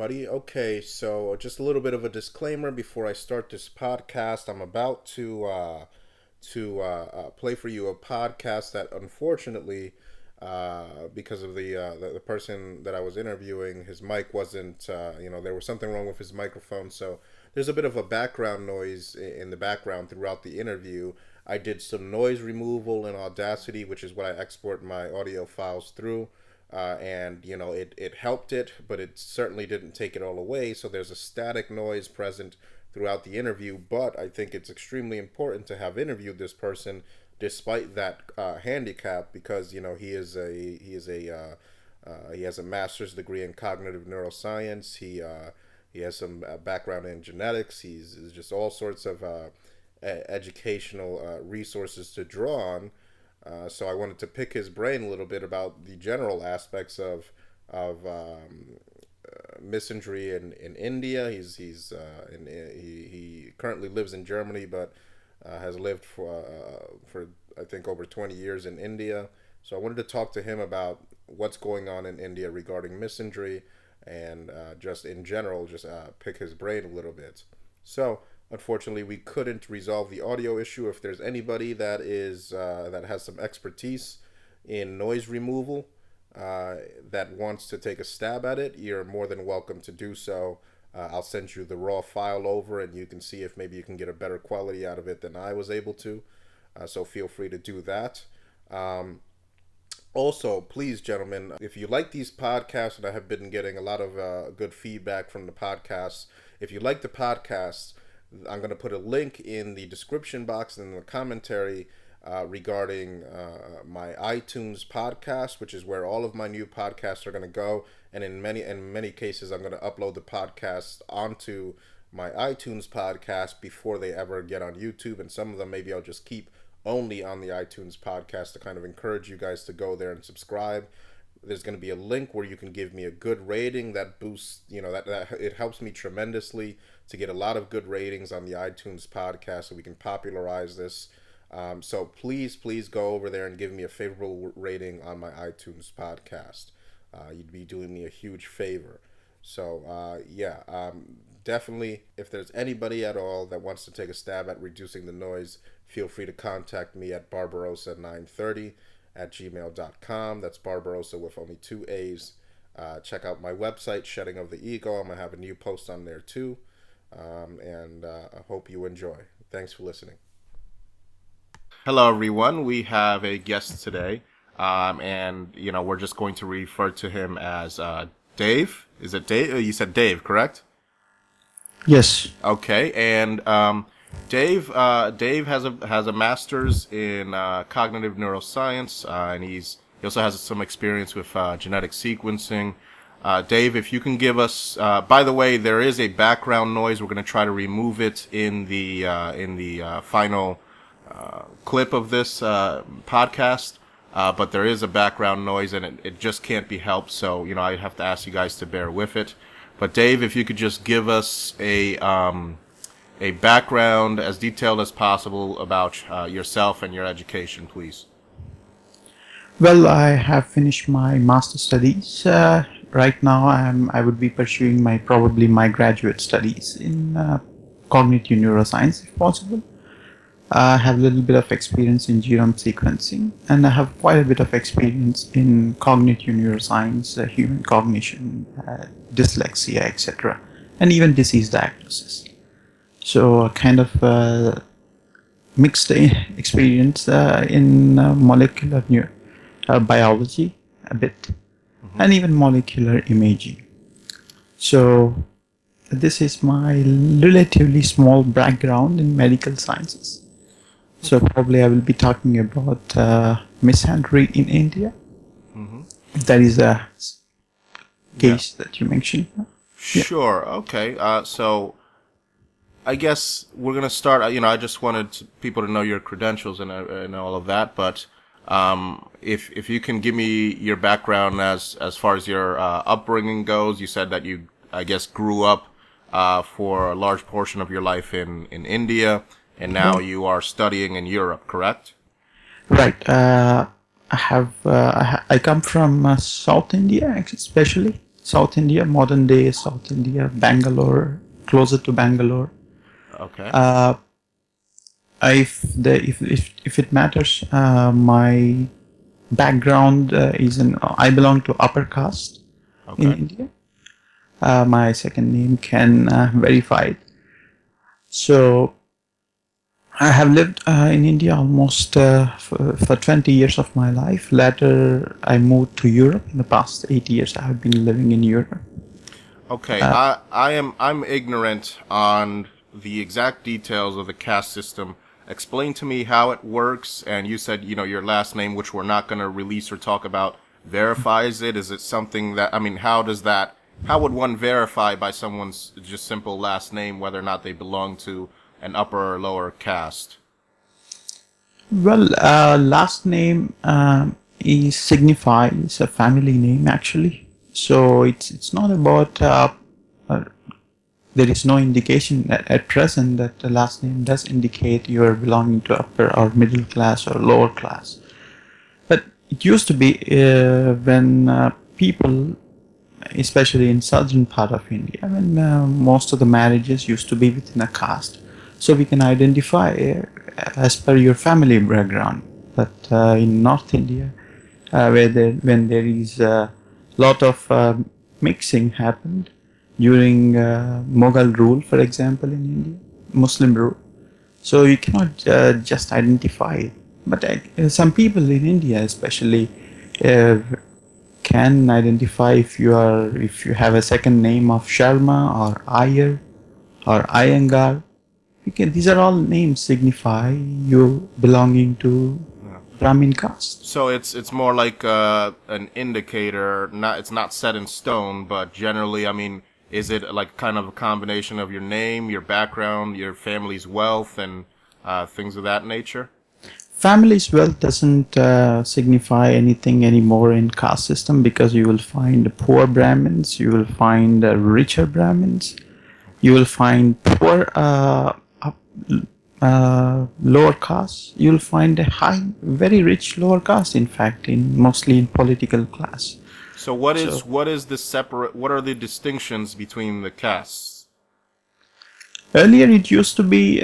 everybody. Okay, so just a little bit of a disclaimer before I start this podcast. I'm about to play for you a podcast that, unfortunately, because of the person that I was interviewing, his mic wasn't. There was something wrong with his microphone, so there's a bit of a background noise in the background throughout the interview. I did some noise removal in Audacity, which is what I export my audio files through. And it helped it, but it certainly didn't take it all away. So there's a static noise present throughout the interview. But I think it's extremely important to have interviewed this person despite that handicap, because he has a master's degree in cognitive neuroscience. He has some background in genetics. He's just all sorts of educational resources to draw on. So I wanted to pick his brain a little bit about the general aspects of misandry in India. He currently lives in Germany, but has lived for I think over 20 years in India. So I wanted to talk to him about what's going on in India regarding misandry, and just in general, just pick his brain a little bit. So unfortunately, we couldn't resolve the audio issue. If there's anybody that has some expertise in noise removal that wants to take a stab at it, you're more than welcome to do so. I'll send you the raw file over, and you can see if maybe you can get a better quality out of it than I was able to. So feel free to do that. Also, please, gentlemen, if you like these podcasts, and I have been getting a lot of good feedback from the podcasts, if you like the podcasts, I'm going to put a link in the description box and in the commentary regarding my iTunes podcast, which is where all of my new podcasts are going to go. And in many cases, I'm going to upload the podcast onto my iTunes podcast before they ever get on YouTube. And some of them maybe I'll just keep only on the iTunes podcast to kind of encourage you guys to go there and subscribe. There's going to be a link where you can give me a good rating that boosts, that it helps me tremendously to get a lot of good ratings on the iTunes podcast so we can popularize this. So please go over there and give me a favorable rating on my iTunes podcast. You'd be doing me a huge favor. So definitely, if there's anybody at all that wants to take a stab at reducing the noise, feel free to contact me at barbarossa930@gmail.com. That's Barbarossa with only 2 A's. Check out my website, Shedding of the Ego. I'm going to have a new post on there too. I hope you enjoy. Thanks for listening. Hello, everyone. We have a guest today. We're just going to refer to him as Dave. Is it Dave? You said Dave, correct? Yes. Okay, and Dave has a master's in cognitive neuroscience, and he also has some experience with genetic sequencing. Dave, if you can give us, by the way, there is a background noise. We're going to try to remove it in the final clip of this podcast, but there is a background noise, and it just can't be helped. So I have to ask you guys to bear with it. But Dave, if you could just give us a background as detailed as possible about yourself and your education, please. Well, I have finished my master's studies. Right now, I would be pursuing probably my graduate studies in cognitive neuroscience, if possible. I have a little bit of experience in genome sequencing, and I have quite a bit of experience in cognitive neuroscience, human cognition, dyslexia, etc., and even disease diagnosis. So, kind of mixed experience in molecular biology a bit, and even molecular imaging. So, this is my relatively small background in medical sciences. So probably I will be talking about misandry in India. If that is a case that you mentioned. Sure. Okay. So I guess we're going to start. I just wanted people to know your credentials and all of that. But if you can give me your background as far as your upbringing goes, you said that you, I guess, grew up for a large portion of your life in India. And now you are studying in Europe, correct? Right. I come from South India, especially. South India, modern day South India, Bangalore, closer to Bangalore. Okay. If it matters, my background I belong to upper caste in Okay. India. My second name can verify it. So I have lived in India almost for 20 years of my life. Later, I moved to Europe. In the past 8 years, I have been living in Europe. Okay. I'm ignorant on the exact details of the caste system. Explain to me how it works. And you said, your last name, which we're not going to release or talk about, verifies it. Is it something that, how would one verify by someone's just simple last name whether or not they belong to an upper or lower caste? Well, last name signifies a family name actually. So it's not about uh, there is no indication at present that the last name does indicate you are belonging to upper or middle class or lower class. But it used to be when people, especially in southern part of India, when most of the marriages used to be within a caste, so we can identify as per your family background. But in North India, when there is a lot of mixing happened during Mughal rule, for example, in India, Muslim rule, so you cannot just identify it. But some people in India, especially, uh, can identify if you have a second name of Sharma or Iyer or Iyengar. These are all names signify you belonging to Brahmin caste. So it's more like an indicator. It's not set in stone, but generally, is it like kind of a combination of your name, your background, your family's wealth, and things of that nature? Family's wealth doesn't signify anything anymore in caste system, because you will find poor Brahmins, you will find richer Brahmins, you will find poor lower caste, you will find a very rich lower caste. In fact, mostly in political class. So what is the separate? What are the distinctions between the castes? Earlier, it used to be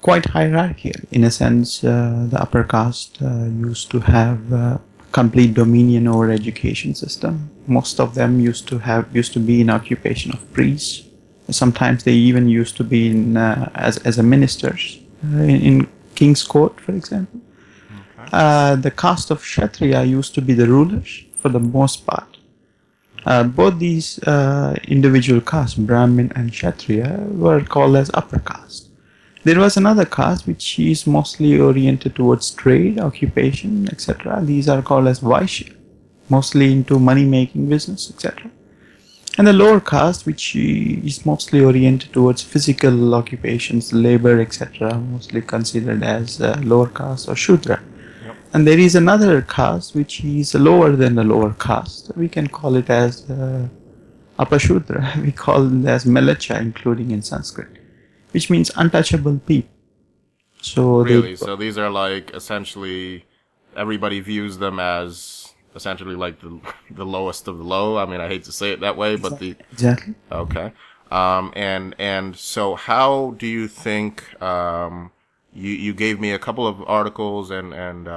quite hierarchical. In a sense, the upper caste used to have complete dominion over education system. Most of them used to be in occupation of priests. Sometimes they even used to be in as a ministers in king's court, for example. Okay. The caste of Kshatriya used to be the rulers for the most part. Both these individual castes, Brahmin and Kshatriya, were called as upper caste. There was another caste which is mostly oriented towards trade, occupation, etc. These are called as Vaishya, mostly into money-making business, etc. And the lower caste, which is mostly oriented towards physical occupations, labor, etc., mostly considered as lower caste or Shudra. Yep. And there is another caste which is lower than the lower caste. We can call it as Apashudra. We call it as Melacha, including in Sanskrit, which means untouchable people. So Really? So these are like essentially everybody views them as essentially like the lowest of the low. I hate to say it that way, but exactly. okay. And so how do you think you gave me a couple of articles and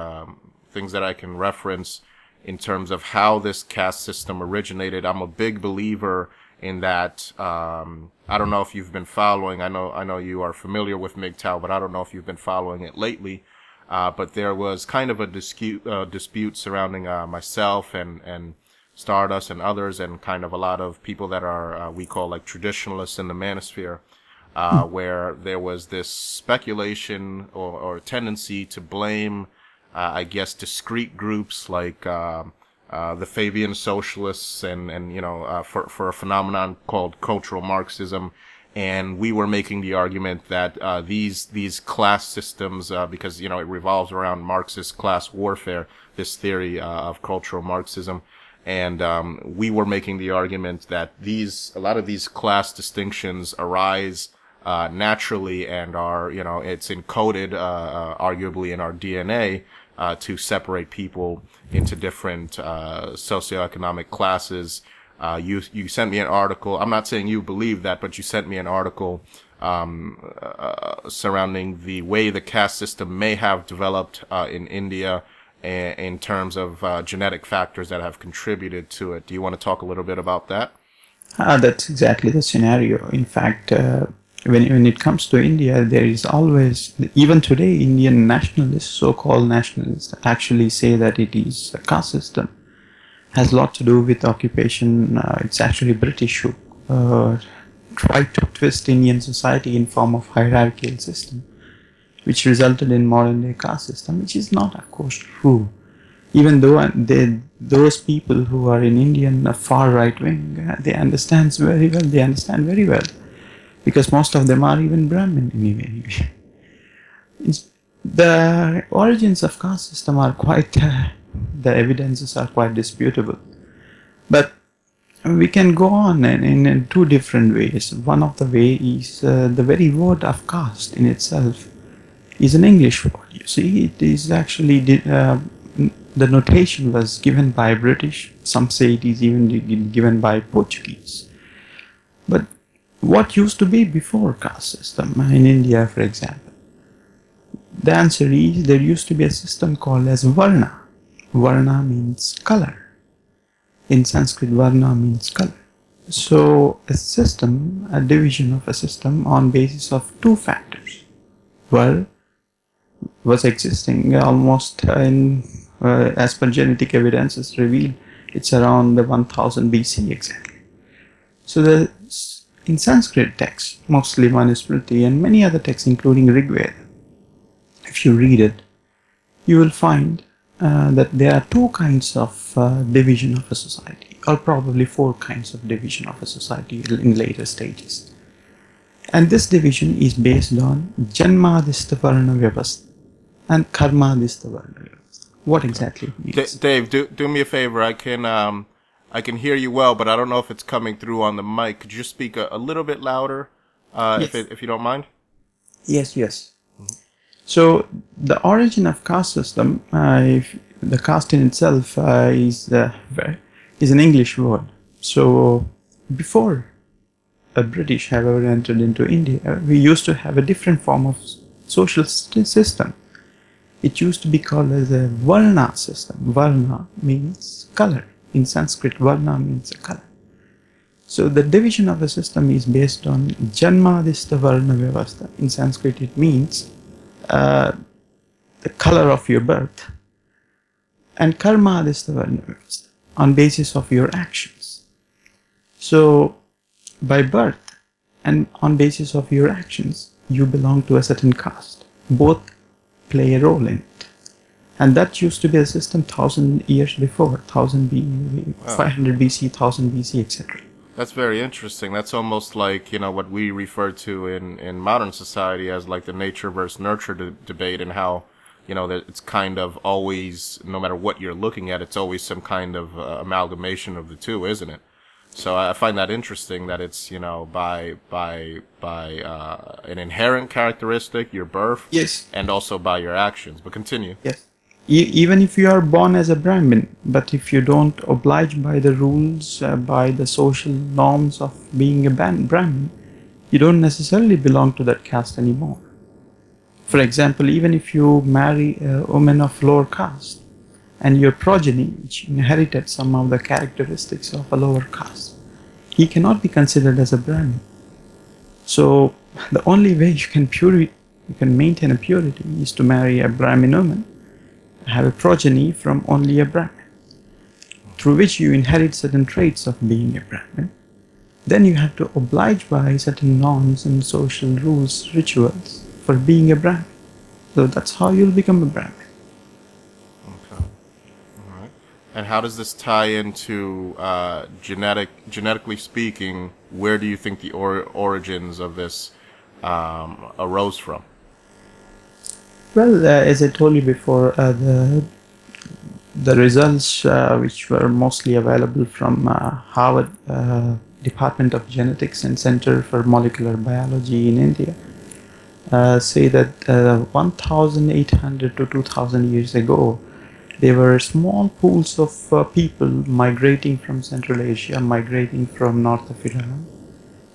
things that I can reference in terms of how this caste system originated. I'm a big believer in that. I don't know if you've been following. I know you are familiar with MGTOW, but I don't know if you've been following it lately. But there was kind of a dispute surrounding myself and Stardust and others, and kind of a lot of people that are we call like traditionalists in the manosphere, where there was this speculation or tendency to blame, I guess, discrete groups like the Fabian socialists and for a phenomenon called cultural Marxism. And we were making the argument that these class systems, because it revolves around Marxist class warfare, this theory of cultural Marxism, and we were making the argument that a lot of these class distinctions arise naturally and are it's encoded arguably in our DNA to separate people into different socioeconomic classes. You sent me an article. I'm not saying you believe that, but you sent me an article surrounding the way the caste system may have developed in India in terms of genetic factors that have contributed to it. Do you want to talk a little bit about that? That's exactly the scenario. In fact, when it comes to India, there is always, even today, Indian nationalists, so-called nationalists, actually say that it is a caste system. Has a lot to do with occupation. It's actually British who tried to twist Indian society in form of hierarchical system, which resulted in modern day caste system, which is not, of course, true. Even though those people who are in Indian far right wing, they understand very well, because most of them are even Brahmin anyway. The origins of caste system are quite, the evidences are quite disputable. But we can go on in two different ways. One of the way is the very word of caste in itself is an English word. You see, it is actually the notation was given by British. Some say it is even given by Portuguese. But what used to be before caste system in India, for example? The answer is there used to be a system called as Varna. Varna means color. In Sanskrit, Varna means color. So a system, a division of a system on basis of two factors. Var was existing almost as per genetic evidences revealed, it's around the 1000 BC exactly. So in Sanskrit texts, mostly Manusmriti and many other texts including Rig Veda, if you read it, you will find that there are two kinds of division of a society, or probably four kinds of division of a society in later stages. And this division is based on Janmadista Varna Vyavastha and Karmadista Varna Vyavastha. What exactly it means? Dave, do me a favor. I can hear you well, but I don't know if it's coming through on the mic. Could you speak a little bit louder, Yes. if you don't mind? Yes. Mm-hmm. So the origin of caste system, the caste in itself is an English word. So before the British have ever entered into India, we used to have a different form of social system. It used to be called as a Varna system. Varna means color. In Sanskrit, Varna means a color. So the division of a system is based on Janmadista Varna Vyavastha. In Sanskrit, it means the color of your birth, and Karmadista Varna Vyavastha, on basis of your actions. So by birth and on basis of your actions, you belong to a certain caste. Both play a role in it. And that used to be a system 1000 years before, 500 BC, 1000 BC, etc. That's very interesting. That's almost like, what we refer to in modern society as like the nature versus nurture debate, and how, that it's kind of always, no matter what you're looking at, it's always some kind of amalgamation of the two, isn't it? So I find that interesting that it's, by an inherent characteristic, your birth, Yes, and also by your actions. But continue. yes. Even if you are born as a Brahmin, but if you don't oblige by the rules, by the social norms of being a Brahmin, you don't necessarily belong to that caste anymore. For example, even if you marry a woman of lower caste, and your progeny, which inherited some of the characteristics of a lower caste, he cannot be considered as a Brahmin. So the only way you can maintain a purity is to marry a Brahmin woman, have a progeny from only a Brahmin, through which you inherit certain traits of being a Brahmin. Then you have to oblige by certain norms and social rules, rituals for being a Brahmin. So that's how you'll become a Brahmin. Okay. All right. And how does this tie into genetically speaking? Where do you think the origins of this arose from? Well, as I told you before, the results which were mostly available from Harvard Department of Genetics and Center for Molecular Biology in India say that 1,800 to 2,000 years ago, There were small pools of people migrating from Central Asia, migrating from north of Iran,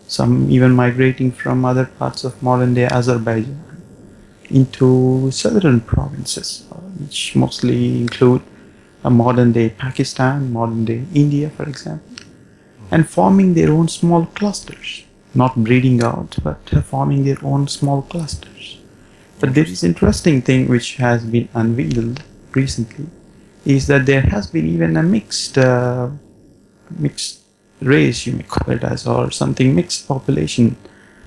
some even migrating from other parts of modern-day Azerbaijan into southern provinces, which mostly include modern-day Pakistan, modern-day India, for example, and forming their own small clusters, not breeding out, but forming their own small clusters. But there is interesting thing which has been unveiled recently, is that there has been even a mixed race, you may call it as, or something, mixed population,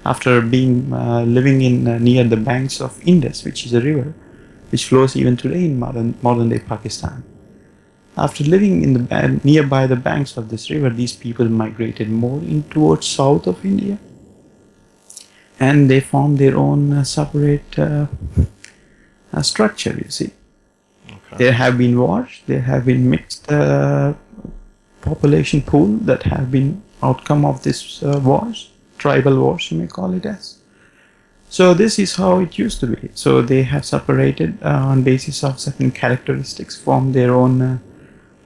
after being living in near the banks of Indus, which is a river which flows even today in modern day Pakistan. After living in the nearby the banks of this river, these people migrated more in towards south of India, and they formed their own separate structure. You see, there have been wars, there have been mixed population pool that have been outcome of this wars, tribal wars, you may call it as. So this is how it used to be. So they have separated on basis of certain characteristics, formed their own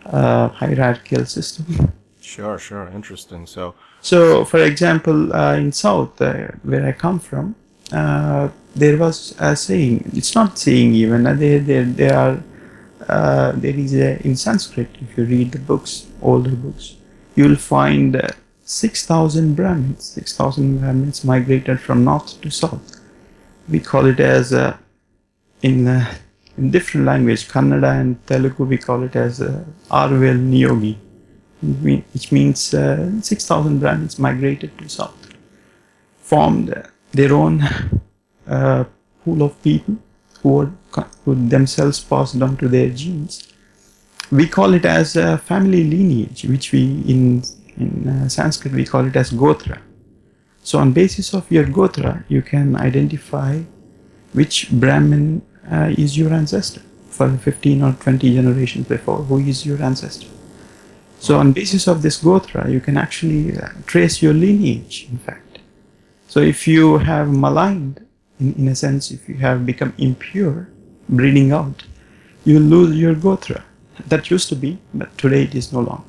hierarchical system. Sure, interesting. So for example, in South, where I come from, there was a saying. It's not saying even. There is in Sanskrit. If you read the books, older books, you will find 6,000 Brahmins. 6,000 Brahmins migrated from north to south. We call it as in different language, Kannada and Telugu, we call it as Arvel Niyogi, which means 6,000 Brahmins migrated to south, formed their own pool of people who themselves passed on to their genes. We call it as a family lineage, which we in Sanskrit we call it as Gotra. So on basis of your Gotra, you can identify which Brahmin is your ancestor for 15 or 20 generations before, who is your ancestor. So on basis of this Gotra, you can actually trace your lineage, in fact. So if you have maligned, in a sense, if you have become impure, breeding out, you lose your Gotra. That used to be, but today it is no longer.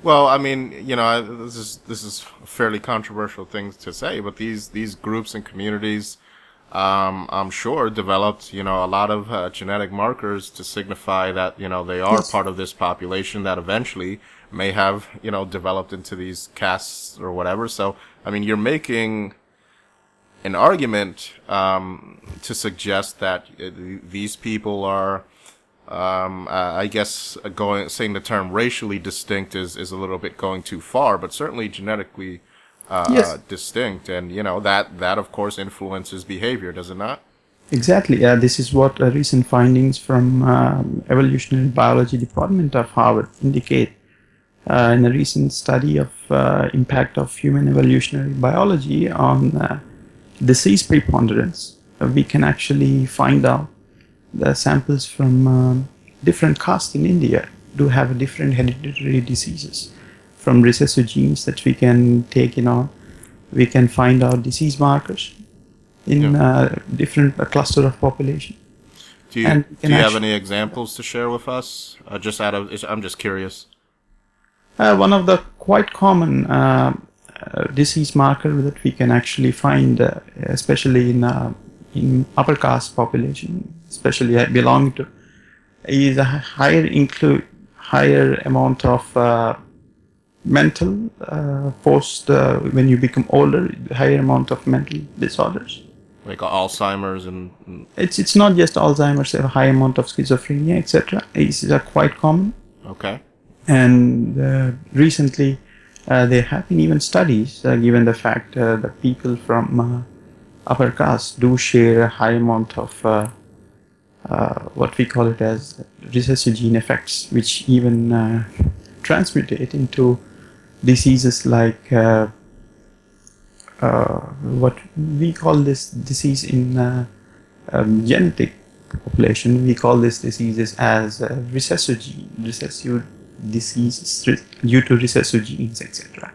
Well, I mean, this is a fairly controversial thing to say, but these groups and communities, I'm sure, developed, a lot of genetic markers to signify that, they are part of this population that eventually may have, developed into these castes or whatever. So, I mean, you're making an argument to suggest that these people are, I guess, saying the term racially distinct is a little bit going too far, but certainly genetically distinct, and that of course influences behavior, does it not? Exactly. This is what recent findings from evolutionary biology department of Harvard indicate. In a recent study of impact of human evolutionary biology on disease preponderance, we can actually find out the samples from different castes in India do have different hereditary diseases. From recessive genes that we can take we can find out disease markers in different cluster of population. Do you have any examples to share with us? I'm just curious. One of the quite common disease marker that we can actually find, especially in upper caste population, especially belonging to, is a higher amount of mental when you become older, higher amount of mental disorders, like Alzheimer's, and it's not just Alzheimer's, a high amount of schizophrenia, etc. is quite common. Okay. And recently there have been even studies given the fact that people from upper caste do share a high amount of what we call it as recessive gene effects, which even transmutate into diseases like what we call this disease in genetic population. We call this diseases as recessive diseases due to recessive genes, etc.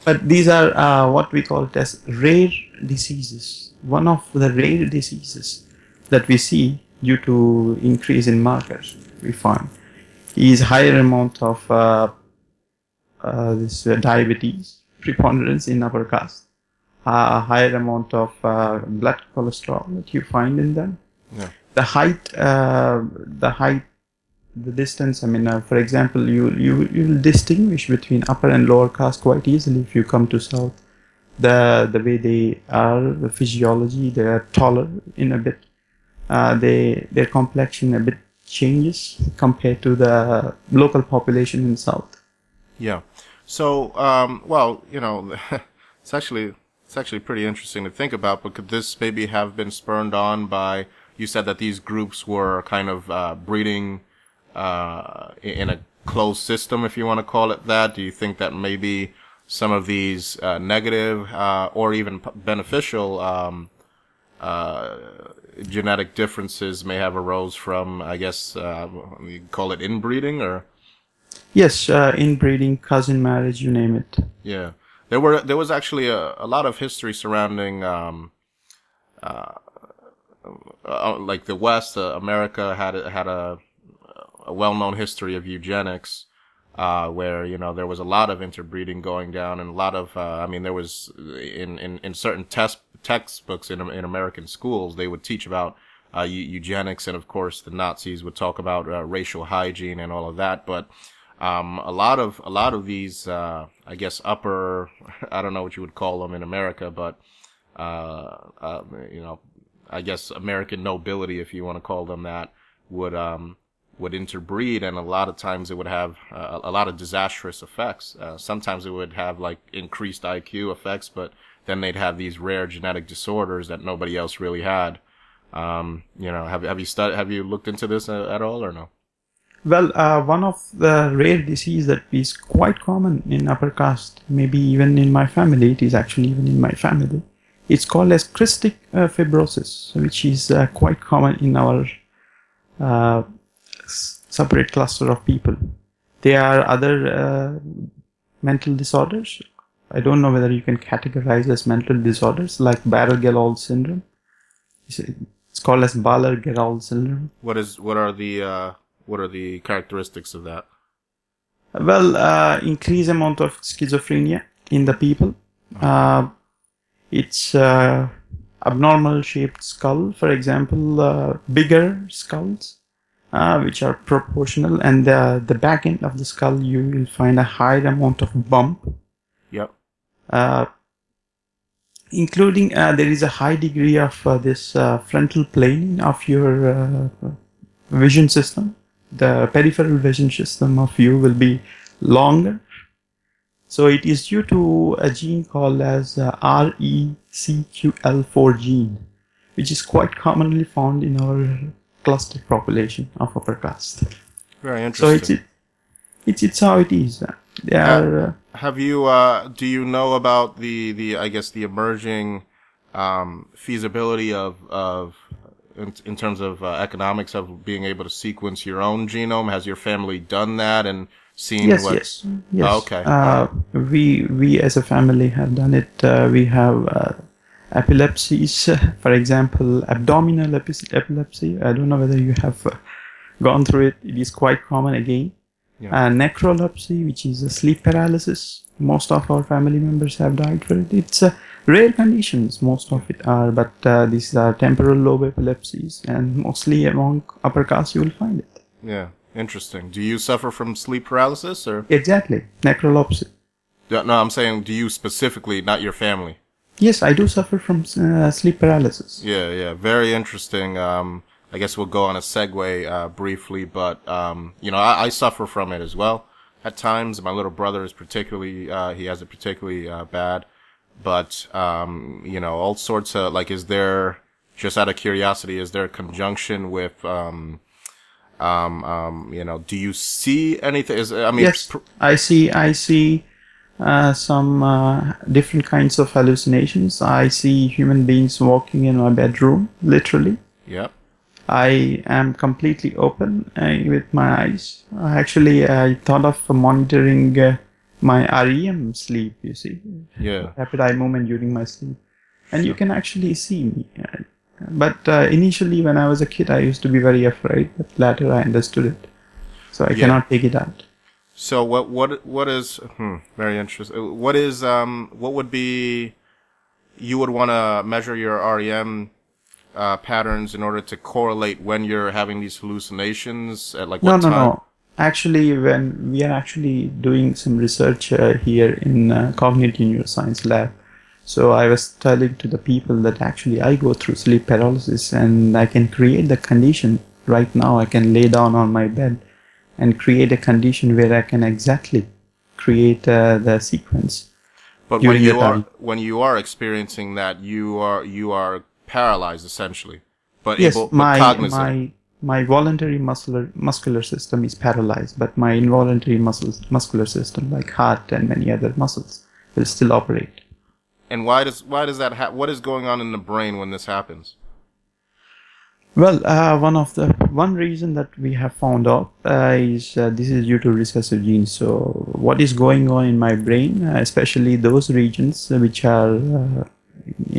But these are what we call it as rare diseases. One of the rare diseases that we see due to increase in markers we find is higher amount of this diabetes preponderance in upper caste, a higher amount of blood cholesterol that you find in them. Yeah. The height, the distance. I mean, for example, you will distinguish between upper and lower caste quite easily if you come to south. The way they are, the physiology, they are taller in a bit. Their complexion a bit changes compared to the local population in south. Yeah. So, well, it's actually pretty interesting to think about. But could this maybe have been spurred on by? You said that these groups were kind of breeding in a closed system, if you want to call it that. Do you think that maybe some of these negative or even beneficial genetic differences may have arose from, I guess, you call it inbreeding, or? Yes, inbreeding, cousin marriage, you name it. Yeah, there was actually a lot of history surrounding like the West. America had a well-known history of eugenics, where there was a lot of interbreeding going down, and a lot of there was in certain textbooks in American schools, they would teach about eugenics, and of course the Nazis would talk about racial hygiene and all of that. But a lot of these I guess upper, I don't know what you would call them in America, but I guess American nobility, if you want to call them that, would interbreed, and a lot of times it would have a lot of disastrous effects. Sometimes it would have like increased IQ effects, but then they'd have these rare genetic disorders that nobody else really had. Have you looked into this at all, or no? Well, one of the rare disease that is quite common in upper caste, maybe even in my family, it is actually even in my family. It's called as cystic fibrosis, which is quite common in our separate cluster of people. There are other mental disorders. I don't know whether you can categorize as mental disorders, like Barrel-Gerald syndrome. It's called as Baller-Gerald syndrome. What are the characteristics of that? Well, increased amount of schizophrenia in the people. It's abnormal shaped skull, for example, bigger skulls, which are proportional, and the back end of the skull you will find a high amount of bump. Yep. Including there is a high degree of this frontal plane of your vision system. The peripheral vision system of you will be longer. So it is due to a gene called as RECQL4 gene, which is quite commonly found in our cluster population of upper caste. Very interesting. So it's how it is. They are. Have you? Do you know about the I guess the emerging feasibility of in terms of economics of being able to sequence your own genome? Has your family done that and seen Yes, what? yes. Oh, okay. We as a family have done it. We have epilepsies, for example, abdominal epilepsy. I don't know whether you have gone through it. It is quite common again. Yeah. Necrolepsy, which is a sleep paralysis. Most of our family members have died for it. It's rare conditions, most of it are, but these are temporal lobe epilepsies, and mostly among upper caste you will find it. Yeah, interesting. Do you suffer from sleep paralysis, or? Exactly, necrolepsy. No, I'm saying, do you specifically, not your family? Yes, I do suffer from sleep paralysis. Yeah, very interesting. I guess we'll go on a segue briefly, but I suffer from it as well at times. My little brother is particularly he has it particularly bad, but all sorts of, like, is there, just out of curiosity, is there a conjunction with do you see anything? Yes, I see some different kinds of hallucinations. I see human beings walking in my bedroom, literally. Yep. I am completely open with my eyes. Actually, I thought of monitoring my REM sleep, you see. Yeah. Rapid eye movement during my sleep. And you can actually see me. But initially, when I was a kid, I used to be very afraid. But later, I understood it. So I Yeah. cannot take it out. So what is very interesting. What would be you would want to measure your REM patterns in order to correlate when you're having these hallucinations at like what time? No. Actually, when we are actually doing some research here in cognitive neuroscience lab, so I was telling to the people that actually I go through sleep paralysis and I can create the condition. Right now, I can lay down on my bed and create a condition where I can exactly create the sequence. But when you are experiencing that, you are paralyzed essentially, but Yes, cognizant. my voluntary muscular system is paralyzed, but my involuntary muscular system, like heart and many other muscles, will still operate. And why does that what is going on in the brain when this happens? Well, one reason that we have found out is this is due to recessive genes. So, what is going on in my brain, especially those regions which are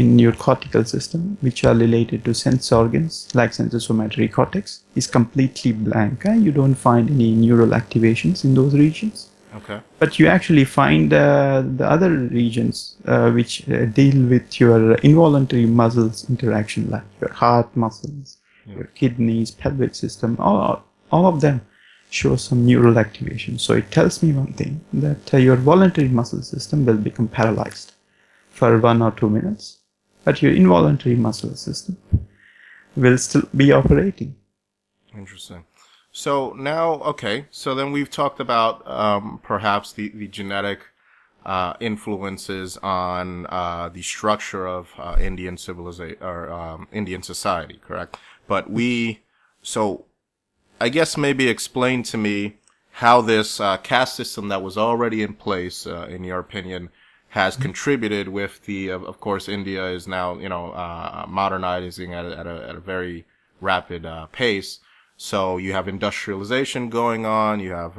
in your cortical system, which are related to sense organs like sensory cortex, is completely blank. You don't find any neural activations in those regions. Okay. But you actually find the other regions which deal with your involuntary muscles interaction, like your heart muscles, your kidneys, pelvic system, all of them show some neural activation. So it tells me one thing, that your voluntary muscle system will become paralyzed for 1 or 2 minutes, but your involuntary muscle system will still be operating. Interesting. So now, okay, so then we've talked about perhaps the genetic influences on the structure of Indian civilization or Indian society, correct? But so I guess maybe explain to me how this caste system that was already in place, in your opinion, has contributed with of course, India is now, modernizing at a very rapid pace. So you have industrialization going on. You have,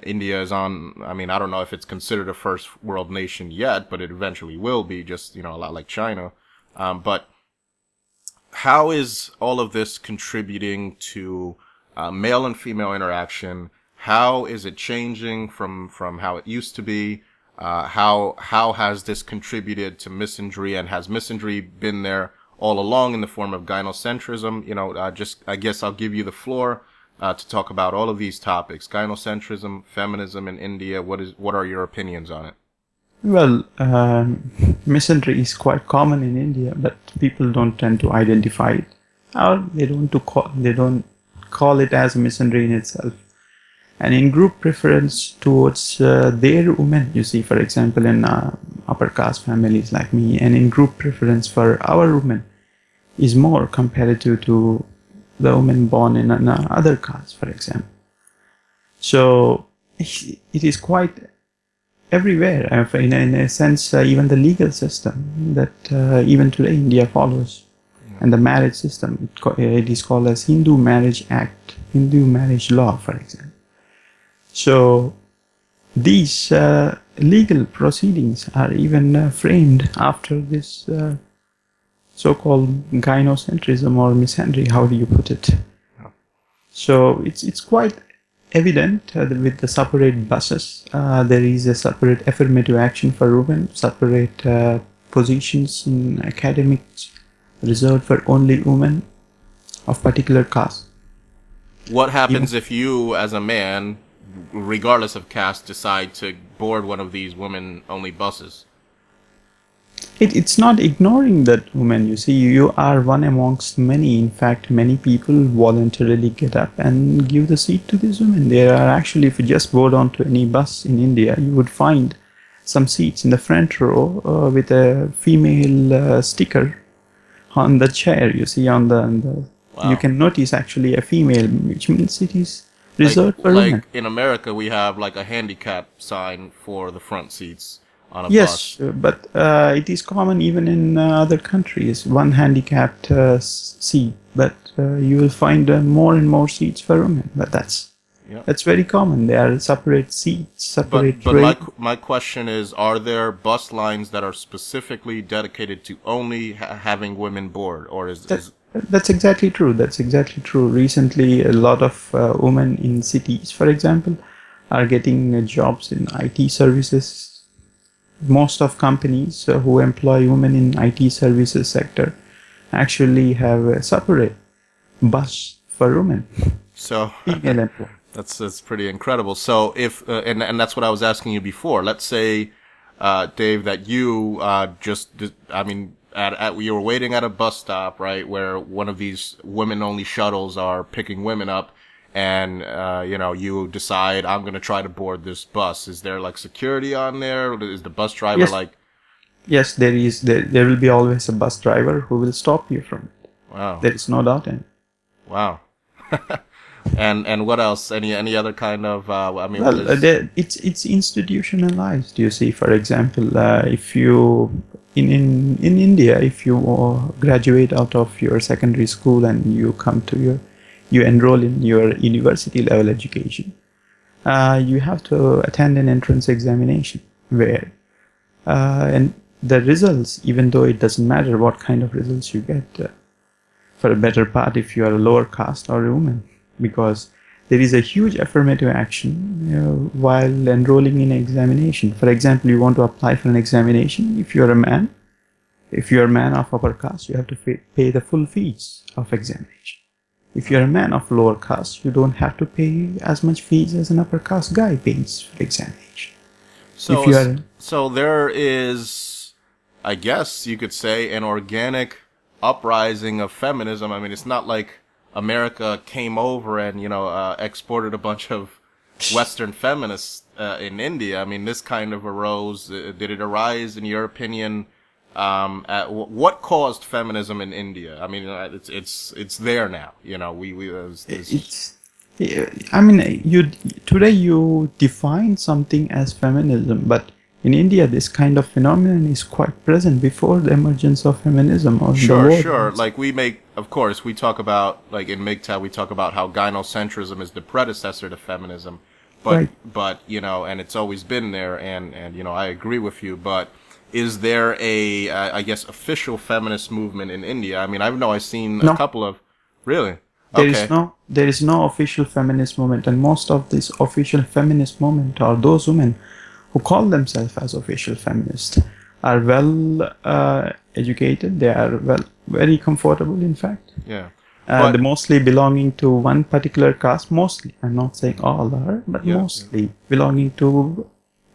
India is on, I mean, I don't know if it's considered a first world nation yet, but it eventually will be, just, a lot like China. But how is all of this contributing to male and female interaction? How is it changing from how it used to be? How has this contributed to misandry, and has misandry been there all along in the form of gynocentrism? I guess I'll give you the floor to talk about all of these topics: gynocentrism, feminism in India. What are your opinions on it? Well, misandry is quite common in India, but people don't tend to identify it, or they don't call it as misandry in itself. And in group preference towards their women, you see, for example, in upper caste families like me, and in group preference for our women is more comparative to the women born in another caste, for example. So it is quite everywhere, in a sense, even the legal system that even today India follows, and the marriage system, it is called as Hindu Marriage Act, Hindu Marriage Law, for example. So these legal proceedings are even framed after this so-called gynocentrism or misandry. How do you put it? So it's quite evident with the separate buses. There is a separate affirmative action for women, separate positions in academics reserved for only women of particular caste. What happens if you, as a man, regardless of caste, decide to board one of these women-only buses? It's not ignoring that woman. You see, you are one amongst many. In fact, many people voluntarily get up and give the seat to these women. There are actually, if you just board onto any bus in India, you would find some seats in the front row with a female sticker on the chair. You see, on the Wow. You can notice actually a female, which means it is reserved for women. Like in America, we have like a handicap sign for the front seats on a bus. Yes, but it is common even in other countries, one handicapped seat, but you will find more and more seats for women. But that's very common. There are separate seats, separate. But my question is: are there bus lines that are specifically dedicated to only having women board, or is That's exactly true. That's exactly true. Recently, a lot of women in cities, for example, are getting jobs in IT services. Most of companies who employ women in IT services sector actually have a separate bus for women, So female employees. that's pretty incredible. So if and that's what I was asking you before. Let's say, Dave, that you I mean, at you were waiting at a bus stop, right, where one of these women-only shuttles are picking women up, and you decide I'm gonna try to board this bus. Is there like security on there? Is the bus driver Yes, like? yes, there is. There will be always a bus driver who will stop you from it. Wow, There is no doubt in it. wow. And what else? Any other kind of? I mean, Well, it's institutionalized. You see, for example, if you in India, if you graduate out of your secondary school and you enroll in your university level education, you have to attend an entrance examination where and the results, even though it doesn't matter what kind of results you get, for a better part, if you are a lower caste or a woman, because there is a huge affirmative action while enrolling in an examination. For example, you want to apply for an examination. If you are a man of upper caste, you have to pay the full fees of examination. If you are a man of lower caste, you don't have to pay as much fees as an upper caste guy pays for examination. So there is, I guess you could say, an organic uprising of feminism. I mean, it's not like America came over and exported a bunch of Western feminists in India. I mean, this kind of arose. Did it arise, in your opinion? What caused feminism in India? I mean, it's there now. I mean, today you define something as feminism, but in India, this kind of phenomenon is quite present before the emergence of feminism or the world. Sure. Like of course, we talk about, like in MGTOW, we talk about how gynocentrism is the predecessor to feminism, Right. but and it's always been there, and I agree with you. But is there a I guess official feminist movement in India? I mean, I've seen a couple of really. There is no official feminist movement, and most of this official feminist movement are those women who call themselves as official feminists are well educated. They are very comfortable, in fact. Yeah. They mostly belonging to one particular caste. Mostly, I'm not saying all are, but mostly belonging to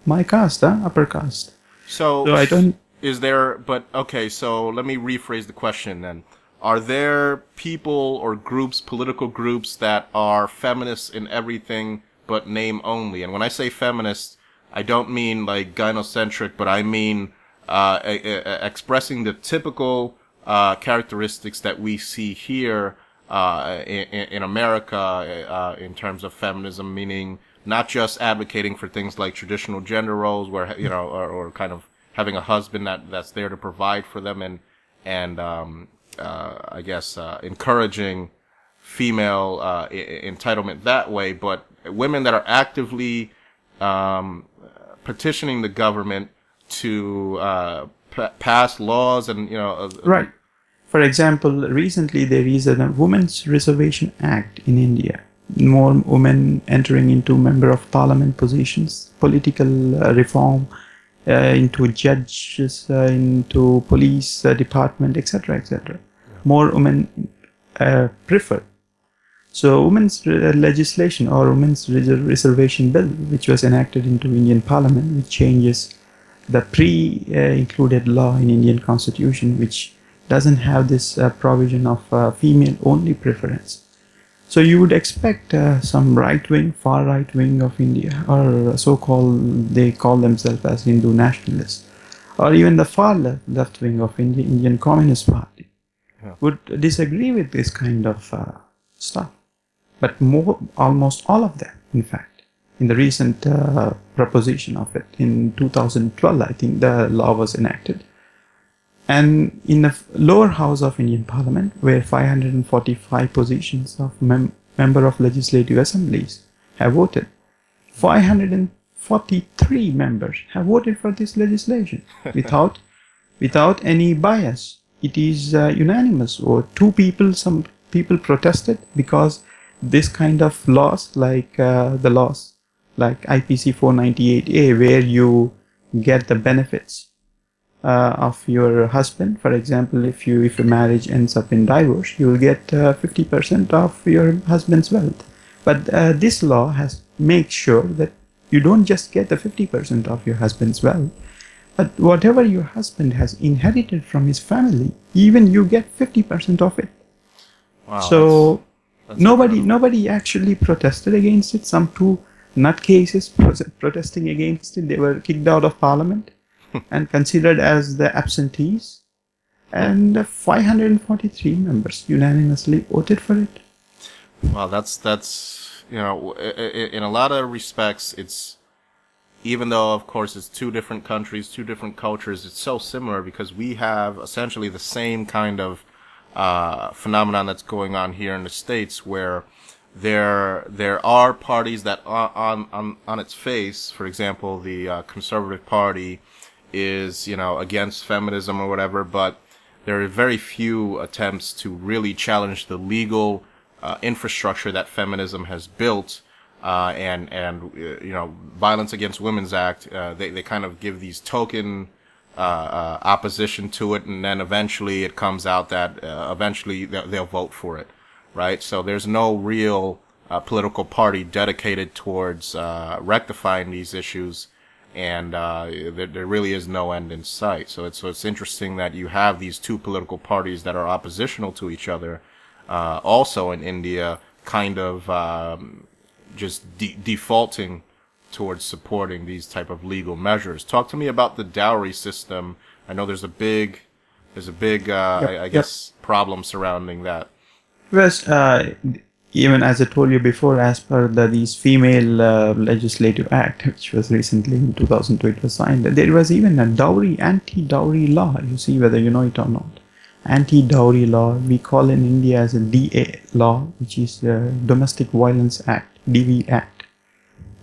my caste, upper caste. So I don't. Is there? But okay. So let me rephrase the question then. Are there people or groups, political groups, that are feminists in everything but name only? And when I say feminists, I don't mean like gynocentric, but I mean expressing the typical characteristics that we see here in America in terms of feminism, meaning not just advocating for things like traditional gender roles, where or kind of having a husband that's there to provide for them, and I guess encouraging female entitlement that way, but women that are actively petitioning the government to pass laws and Right. For example, recently there is a Women's Reservation Act in India. More women entering into member of parliament positions, political reform, into judges, into police department, etc., etc. More women prefer. So, women's legislation or women's reservation bill, which was enacted into Indian Parliament, which changes the pre-included law in Indian Constitution, which doesn't have this provision of female-only preference. So you would expect some right-wing, far right-wing of India, or so-called, they call themselves as Hindu nationalists, or even the far left wing of Indian Communist Party, would disagree with this kind of stuff. But almost all of them, in fact, in the recent proposition of it, in 2012, I think the law was enacted. And in the lower house of Indian Parliament, where 545 positions of member of legislative assemblies have voted, 543 members have voted for this legislation without any bias. it is unanimous, or some people protested because this kind of laws, like the laws like IPC 498A, where you get the benefits of your husband. For example, if a marriage ends up in divorce, you will get 50% of your husband's wealth. But this law has make sure that you don't just get the 50% of your husband's wealth, but whatever your husband has inherited from his family, even you get 50% of it. Wow, so that's nobody actually protested against it. Some two nutcases protesting against it. They were kicked out of parliament and considered as the absentees. And 543 members unanimously voted for it. Well, that's in a lot of respects, it's, even though of course it's two different countries, two different cultures, it's so similar because we have essentially the same kind of phenomenon that's going on here in the States, where there are parties that on its face, for example, the Conservative Party is, against feminism or whatever, but there are very few attempts to really challenge the legal infrastructure that feminism has built, and Violence Against Women's Act. They kind of give these token opposition to it, and then eventually it comes out that eventually they'll vote for it, right? So there's no real political party dedicated towards rectifying these issues, and there really is no end in sight. So it's interesting that you have these two political parties that are oppositional to each other, also in India, kind of just defaulting towards supporting these type of legal measures. Talk to me about the dowry system. I know there's a big I guess problem surrounding that. Yes, even as I told you before, as per these female legislative act, which was recently in 2002, it was signed. There was even a anti-dowry law. You see whether you know it or not. Anti-dowry law, we call in India as a DA law, which is Domestic Violence Act, DV Act,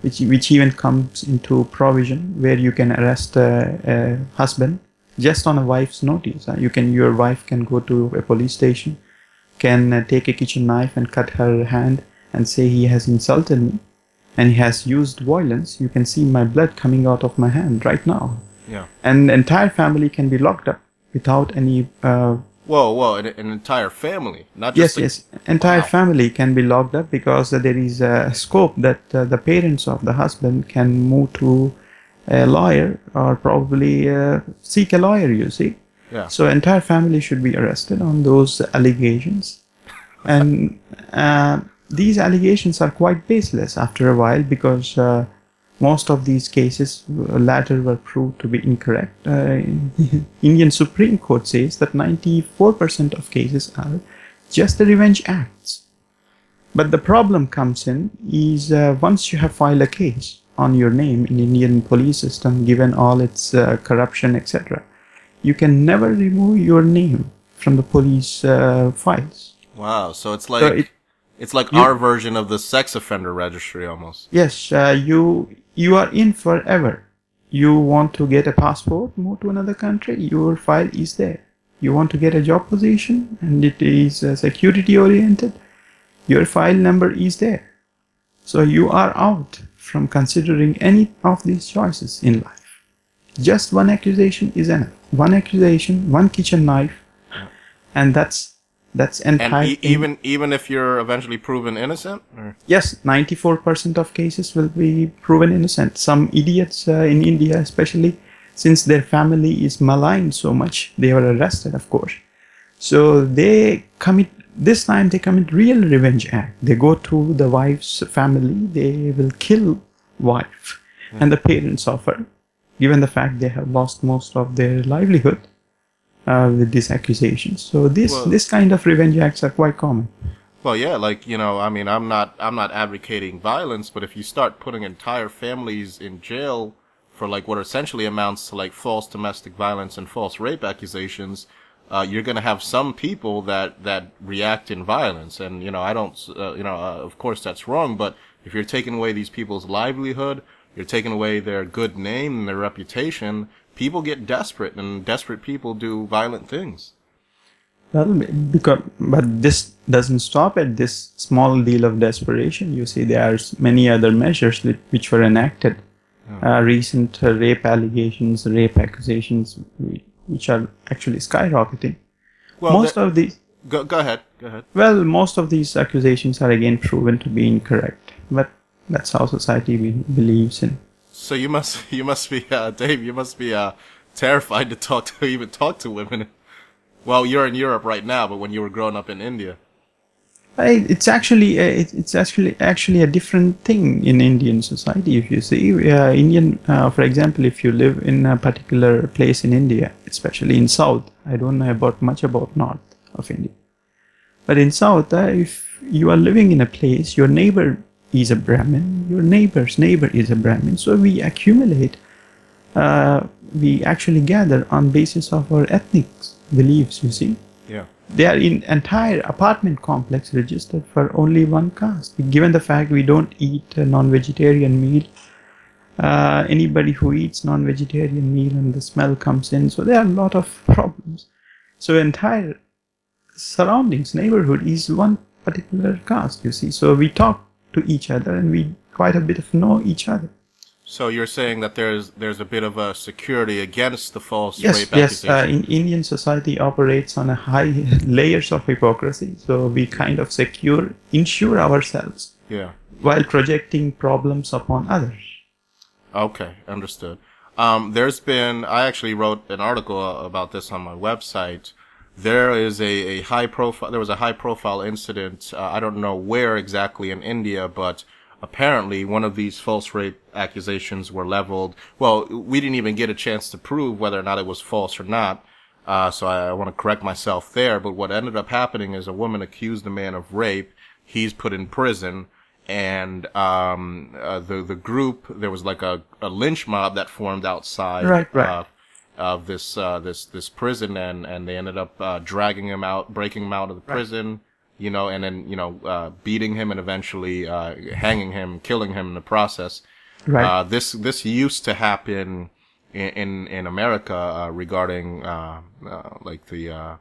which even comes into provision where you can arrest a husband just on a wife's notice. Your wife can go to a police station, can take a kitchen knife and cut her hand and say he has insulted me and he has used violence. You can see my blood coming out of my hand right now. Yeah. And the entire family can be locked up without any... Whoa, an entire family, not just... Yes, entire family can be locked up because there is a scope that the parents of the husband can move to a lawyer or probably seek a lawyer, you see. Yeah. So entire family should be arrested on those allegations. And these allegations are quite baseless after a while because most of these cases later were proved to be incorrect. Indian Supreme Court says that 94% of cases are just the revenge acts. But the problem comes in is once you have filed a case on your name in Indian police system, given all its corruption, etc., you can never remove your name from the police files. Wow, so it's like our version of the sex offender registry almost. Yes, you are in forever. You want to get a passport, move to another country, your file is there. You want to get a job position and it is security oriented, your file number is there. So you are out from considering any of these choices in life. Just one accusation is enough. One accusation, one kitchen knife, and that's entire. And even if you're eventually proven innocent? Or? Yes, 94% of cases will be proven innocent. Some idiots in India, especially since their family is maligned so much, they were arrested, of course. So this time they commit real revenge act. They go to the wife's family, they will kill wife and the parents of her, given the fact they have lost most of their livelihood. With these accusations. So this kind of revenge acts are quite common. Well, yeah, I'm not advocating violence, but if you start putting entire families in jail for what essentially amounts to false domestic violence and false rape accusations, you're going to have some people that react in violence. And, I don't, of course that's wrong, but if you're taking away these people's livelihood, you're taking away their good name and their reputation, people get desperate, and desperate people do violent things. Well, but this doesn't stop at this small deal of desperation. You see, there are many other measures which were enacted. Recent rape allegations, rape accusations, which are actually skyrocketing. Well, Most of these, go ahead. Go ahead. well, most of these accusations are again proven to be incorrect. But that's how society believes in. So you must be Dave. You must be terrified to even talk to women. Well, you're in Europe right now, but when you were growing up in India. It's actually a different thing in Indian society. If you see for example, if you live in a particular place in India, especially in South, I don't know much about North of India, but in South, if you are living in a place, your neighbor is a Brahmin, your neighbor's neighbor is a Brahmin, so we accumulate, we actually gather on basis of our ethnic beliefs. You see. Yeah. They are in entire apartment complex registered for only one caste. Given the fact we don't eat a non-vegetarian meal, anybody who eats non-vegetarian meal and the smell comes in, so there are a lot of problems. So entire surroundings, neighborhood is one particular caste, you see. So we talk to each other and we quite a bit of know each other. So you're saying that there's a bit of a security against the false Yes, rape yes. accusation. Indian society operates on a high layers of hypocrisy, so we kind of insure ourselves, Yeah. while projecting problems upon others. Okay, understood. I actually wrote an article about this on my website. There was a high profile incident. I don't know where exactly in India, but apparently one of these false rape accusations were leveled. Well, we didn't even get a chance to prove whether or not it was false or not. So I want to correct myself there. But what ended up happening is a woman accused a man of rape. He's put in prison. And the group, there was like a lynch mob that formed outside Right. of this prison, and they ended up dragging him out, breaking him out of the prison, and then beating him and eventually hanging him, killing him in the process. Right. This used to happen in America regarding like the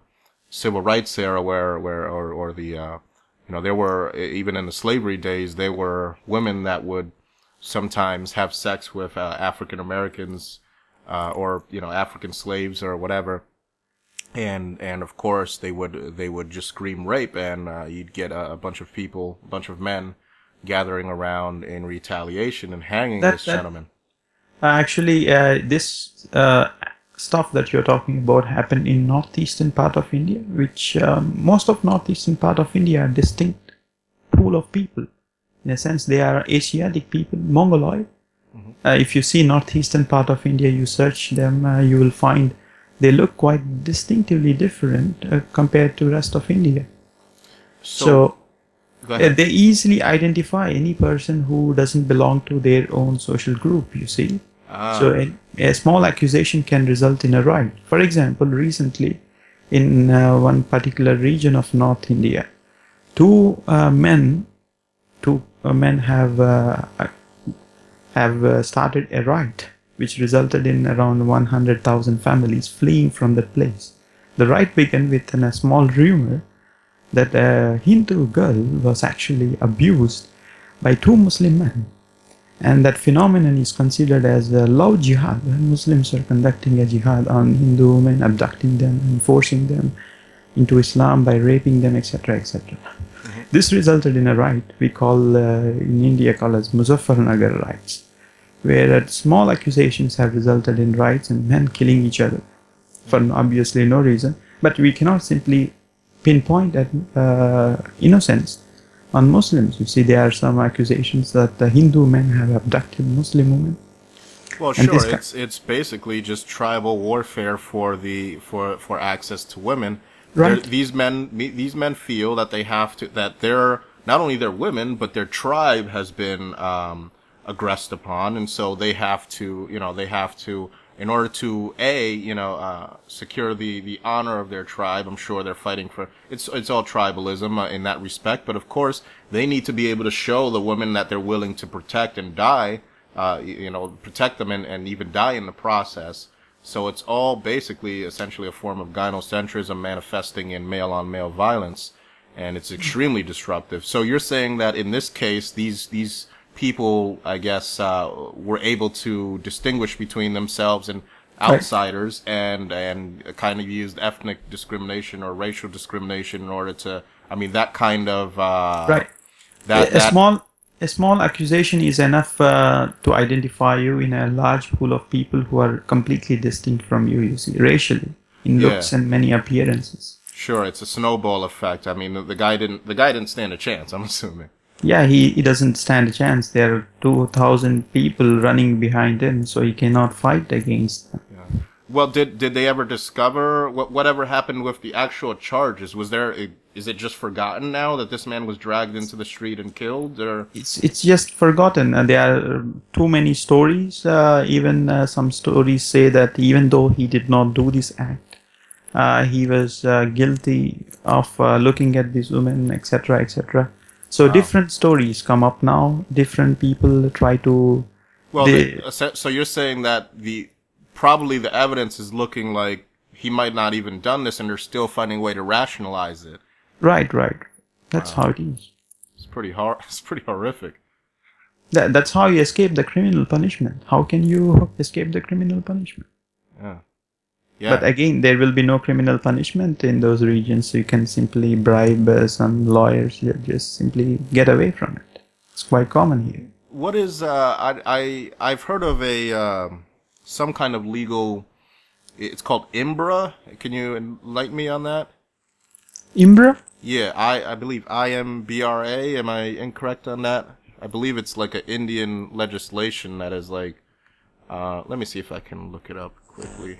civil rights era, or the there were, even in the slavery days, there were women that would sometimes have sex with African Americans, or African slaves or whatever, and of course they would just scream rape, and you'd get a bunch of men gathering around in retaliation and hanging this gentleman. Actually, this stuff that you're talking about happened in northeastern part of India, which most of northeastern part of India are distinct pool of people. In a sense, they are Asiatic people, Mongoloid. Mm-hmm. If you see northeastern part of India, you search them, you will find they look quite distinctively different compared to rest of India. So they easily identify any person who doesn't belong to their own social group, you see. So a small accusation can result in a riot. For example, recently in one particular region of North India, two men have started a riot, which resulted in around 100,000 families fleeing from that place. The riot began with a small rumor that a Hindu girl was actually abused by two Muslim men. And that phenomenon is considered as a love jihad. Muslims are conducting a jihad on Hindu women, abducting them and forcing them into Islam by raping them, etc., etc. Mm-hmm. This resulted in a riot we call in India as Muzaffarnagar riots, where small accusations have resulted in riots and men killing each other for obviously no reason. But we cannot simply pinpoint at innocence on Muslims. You see, there are some accusations that the Hindu men have abducted Muslim women. Well, sure, it's basically just tribal warfare for access to women. Right. These men feel that they have to, that they're not only their women, but their tribe has been aggressed upon, and so they have to, in order to secure the honor of their tribe. I'm sure they're fighting for it's all tribalism in that respect, but of course they need to be able to show the women that they're willing to protect and die, protect them and even die in the process. So it's all basically essentially a form of gynocentrism manifesting in male-on-male violence, and it's extremely disruptive. So you're saying that in this case, these people, I guess, were able to distinguish between themselves and outsiders, and kind of used ethnic discrimination or racial discrimination in order to, I mean, that kind of Right. A small accusation is enough to identify you in a large pool of people who are completely distinct from you. You see, racially, in looks and many appearances. Sure, it's a snowball effect. I mean, the guy didn't stand a chance, I'm assuming. Yeah, he doesn't stand a chance. There are 2,000 people running behind him, so he cannot fight against them. Yeah. Well, did they ever discover whatever happened with the actual charges? Is it just forgotten now that this man was dragged into the street and killed, or it's just forgotten? There are too many stories. Even some stories say that even though he did not do this act, he was guilty of looking at this woman, etc., etc. So different stories come up now. Different people try to. Well, so you're saying that probably the evidence is looking like he might not even done this, and they're still finding a way to rationalize it. Right. That's how it is. It's pretty hard. It's pretty horrific. That's how you escape the criminal punishment. How can you escape the criminal punishment? Yeah. But again, there will be no criminal punishment in those regions, so you can simply bribe some lawyers. Just simply get away from it. It's quite common here. What is I've heard of some kind of legal. It's called Imbra. Can you enlighten me on that? Imbra? Yeah, I believe IMBRA. Am I incorrect on that? I believe it's like an Indian legislation that is like. Let me see if I can look it up quickly.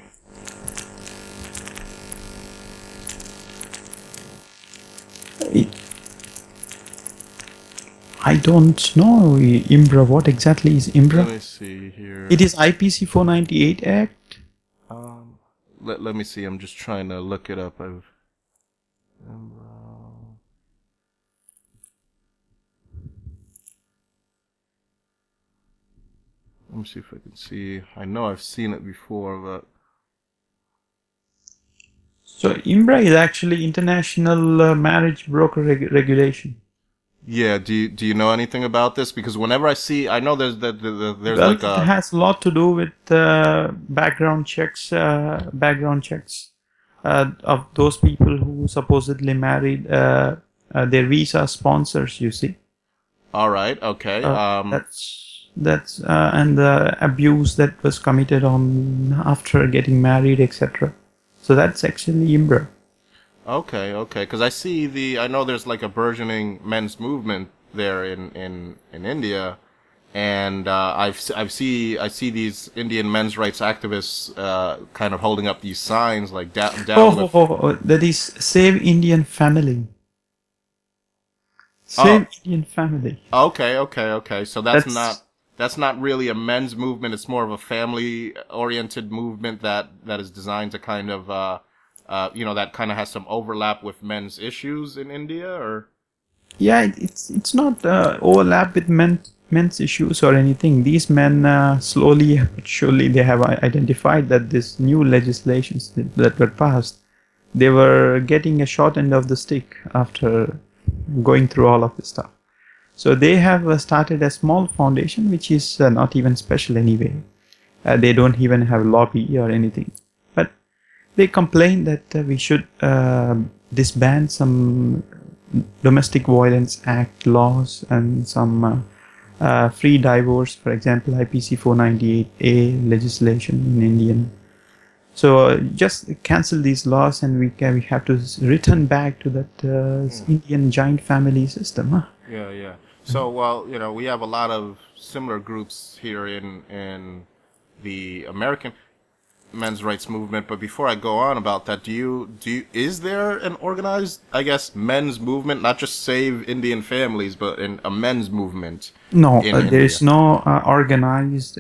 I don't know Imbra. What exactly is Imbra? Let me see here. It is IPC 498 Act. Let me see. I'm just trying to look it up. Let me see if I can see. I know I've seen it before, but. So Imbra is actually international marriage broker regulation. Yeah. Do you know anything about this? Because whenever I know there's it has a lot to do with background checks of those people who supposedly married their visa sponsors. You see. All right. Okay. That's and the abuse that was committed on after getting married, etc. So that's actually Imbra. Okay. Because I know there's like a burgeoning men's movement there in India, and I see these Indian men's rights activists kind of holding up these signs like down. That is Save Indian Family. Save Indian Family. Okay. So that's not really a men's movement. It's more of a family-oriented movement that is designed to kind of, that kind of has some overlap with men's issues in India, or? Yeah, it's not overlap with men's issues or anything. These men slowly but surely they have identified that this new legislations that were passed, they were getting a short end of the stick after going through all of this stuff. So they have started a small foundation which is not even special anyway. They don't even have lobby or anything. But they complain that we should disband some domestic violence act laws and some free divorce, for example, IPC 498A legislation in Indian. So just cancel these laws and we have to return back to that Indian joint family system. Huh? Yeah. So, well, we have a lot of similar groups here in the American men's rights movement. But before I go on about that, is there an organized, I guess, men's movement, not just Save Indian Families, but a men's movement? No, there is no organized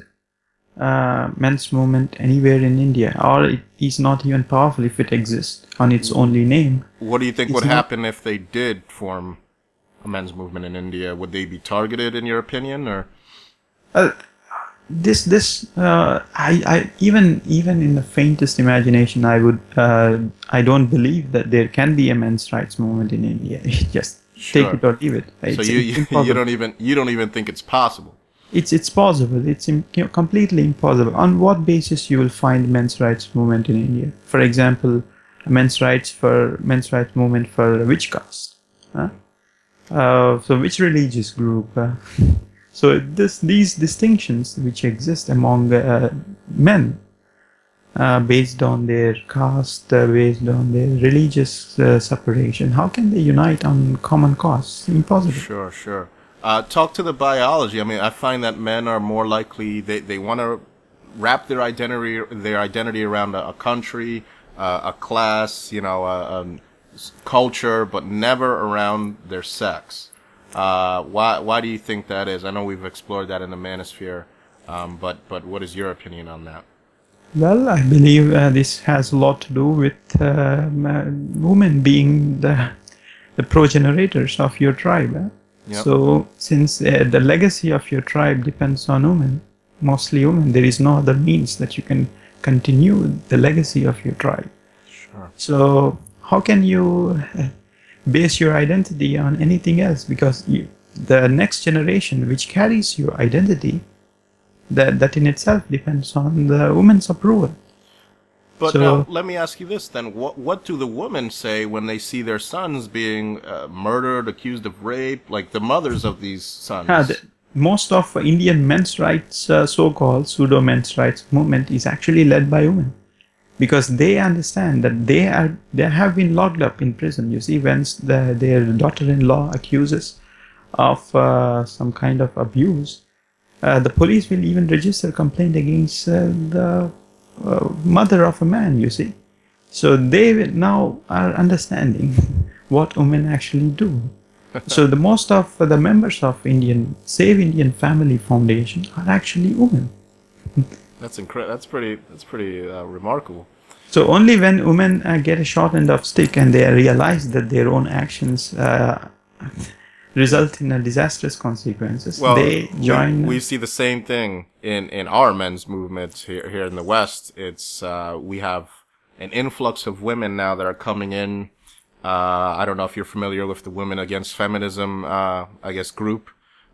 men's movement anywhere in India, or it is not even powerful if it exists on its only name. What do you think would happen if they did form a men's movement in India? Would they be targeted, in your opinion, or? I even in the faintest imagination, I don't believe that there can be a men's rights movement in India. Just take Sure. it or leave it. So It's you impossible. don't even think it's possible. It's possible. Completely impossible. On what basis you will find men's rights movement in India? For example, men's rights movement for which caste? Huh? So which religious group? So these distinctions which exist among men based on their caste, based on their religious separation, how can they unite on common cause? Impossible. Sure, sure. Talk to the biology. I mean, I find that men are more likely they want to wrap their identity around a country, a class, culture, but never around their sex. Why do you think that is? I know we've explored that in the manosphere, but what is your opinion on that? Well, I believe this has a lot to do with women being the progenitors of your tribe. Yep. So, since the legacy of your tribe depends on women, mostly women, there is no other means that you can continue the legacy of your tribe. Sure. So, how can you base your identity on anything else? Because the next generation which carries your identity, that in itself depends on the woman's approval. But So, now, let me ask you this then. What do the women say when they see their sons being murdered, accused of rape, like the mothers of these sons? most of Indian men's rights, so-called pseudo men's rights movement, is actually led by women, because they understand that they have been locked up in prison. You see, when their daughter-in-law accuses of some kind of abuse, the police will even register a complaint against the mother of a man. You see, so they now are understanding what women actually do. So the most of the members of Save Indian Family Foundation are actually women. That's incredible. That's pretty remarkable. So only when women get a short end of stick and they realize that their own actions result in disastrous consequences, Well, they join. we see the same thing in our men's movement here in the West. It's we have an influx of women now that are coming in. I don't know if you're familiar with the Women Against Feminism, I guess, group.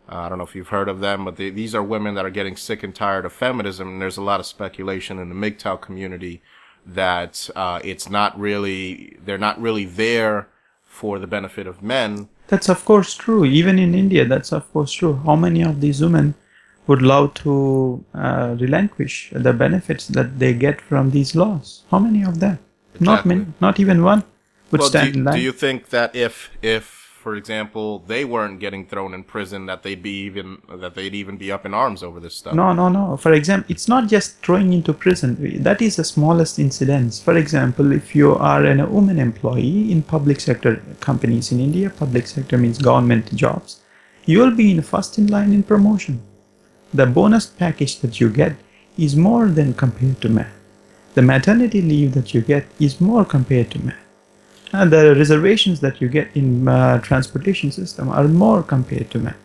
I don't know if you've heard of them, but these are women that are getting sick and tired of feminism. And there's a lot of speculation in the MGTOW community that they're not really there for the benefit of men. That's of course true. Even in India, that's of course true. How many of these women would love to relinquish the benefits that they get from these laws? How many of them? Exactly. Not many. Not even one would Well, stand in line. do you think that if for example they weren't getting thrown in prison, that they'd even be up in arms over this stuff? No. For example, it's not just throwing into prison. That is the smallest incidence. For example, if you are a woman employee in public sector companies in India, public sector means government jobs, you will be first in line in promotion. The bonus package that you get is more than compared to men. The maternity leave that you get is more compared to men. And the reservations that you get in transportation system are more compared to men.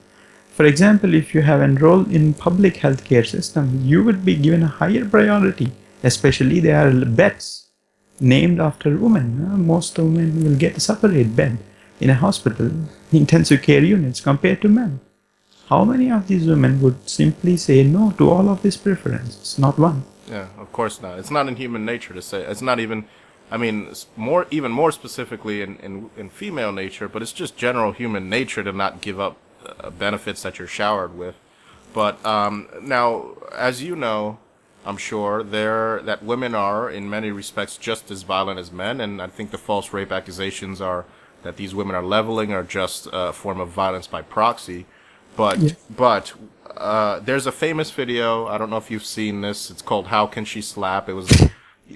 For example, if you have enrolled in public healthcare system, you would be given a higher priority. Especially there are beds named after women. Most women will get a separate bed in a hospital, intensive care units, compared to men. How many of these women would simply say no to all of these preferences? Not one. Yeah, of course not. It's not in human nature to say. It's not even. I mean, even more specifically in female nature, but it's just general human nature to not give up benefits that you're showered with. But now, as you know, I'm sure that women are in many respects just as violent as men, and I think the false rape accusations are that these women are leveling are just a form of violence by proxy. But there's a famous video. I don't know if you've seen this. It's called "How Can She Slap?" It was.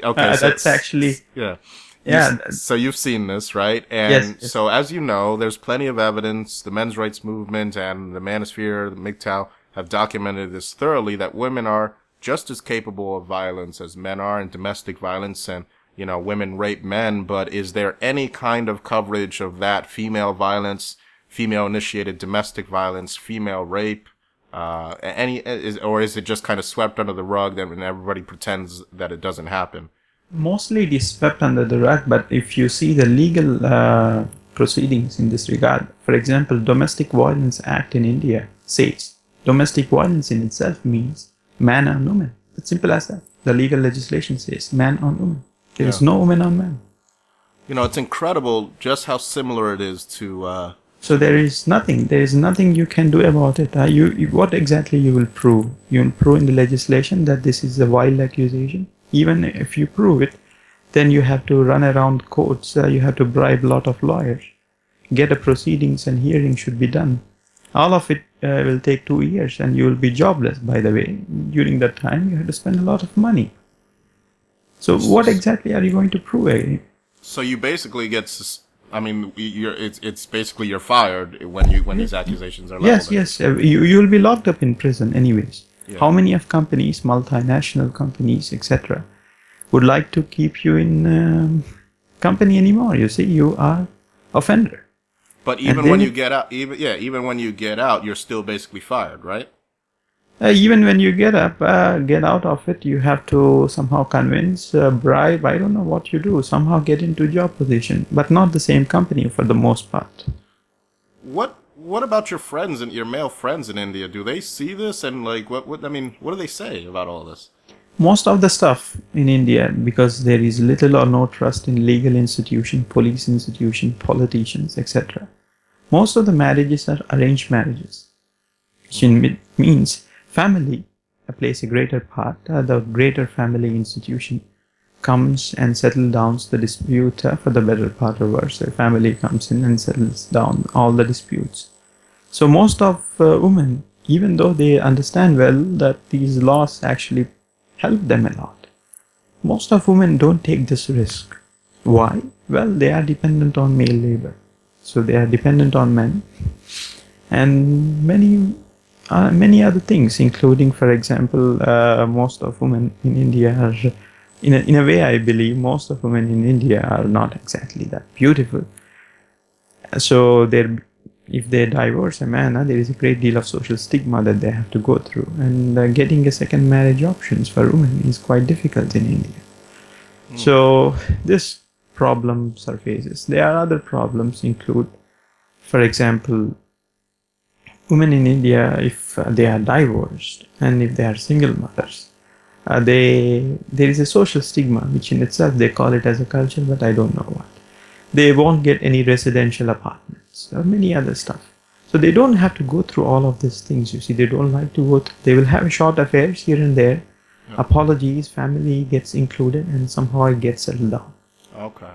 Okay, That's actually... Yeah. So you've seen this, right? And yes. So as you know, there's plenty of evidence. The men's rights movement and the manosphere, the MGTOW, have documented this thoroughly, that women are just as capable of violence as men are in domestic violence, and, women rape men. But is there any kind of coverage of that female violence, female-initiated domestic violence, female rape, Or is it just kind of swept under the rug and everybody pretends that it doesn't happen? Mostly it is swept under the rug, but if you see the legal proceedings in this regard, for example, Domestic Violence Act in India says domestic violence in itself means man on woman. It's simple as that. The legal legislation says man on woman. There is no woman on man. It's incredible just how similar it is to... So there is nothing you can do about it. What exactly you will prove? You will prove in the legislation that this is a vile accusation. Even if you prove it, then you have to run around courts. You have to bribe a lot of lawyers. Get a proceedings and hearing should be done. All of it will take 2 years and you will be jobless, by the way. During that time, you have to spend a lot of money. So what exactly are you going to prove? So you basically get... it's basically you're fired when these accusations are leveled. Yes. You will be locked up in prison anyways. Yeah. How many of companies, multinational companies, etc., would like to keep you in company anymore? You see, you are offender. But even when you get out, even when you get out, you're still basically fired, right? Even when you get out of it, you have to somehow convince, bribe, I don't know what you do, somehow get into job position, but not the same company for the most part. What about your friends and your male friends in India? Do they see this and what do they say about all this? Most of the stuff in India, because there is little or no trust in legal institution, police institution, politicians, etc. Most of the marriages are arranged marriages, which means family plays a greater part. The greater family institution comes and settles down the dispute for the better part of us. The family comes in and settles down all the disputes. So most of women, even though they understand well that these laws actually help them a lot, most of women don't take this risk. Why? Well, they are dependent on male labor. So they are dependent on men and many other things, including, for example, most of women in India are, in a way, I believe most of women in India are not exactly that beautiful. So if they divorce a man, there is a great deal of social stigma that they have to go through, and getting a second marriage options for women is quite difficult in India. So this problem surfaces. There are other problems include, for example, women in India, if they are divorced and if they are single mothers, there is a social stigma, which in itself they call it as a culture, but I don't know what. They won't get any residential apartments or many other stuff. So they don't have to go through all of these things. You see, they don't like to go through. They will have short affairs here and there. Yeah. Apologies, family gets included, and somehow it gets settled down. Okay.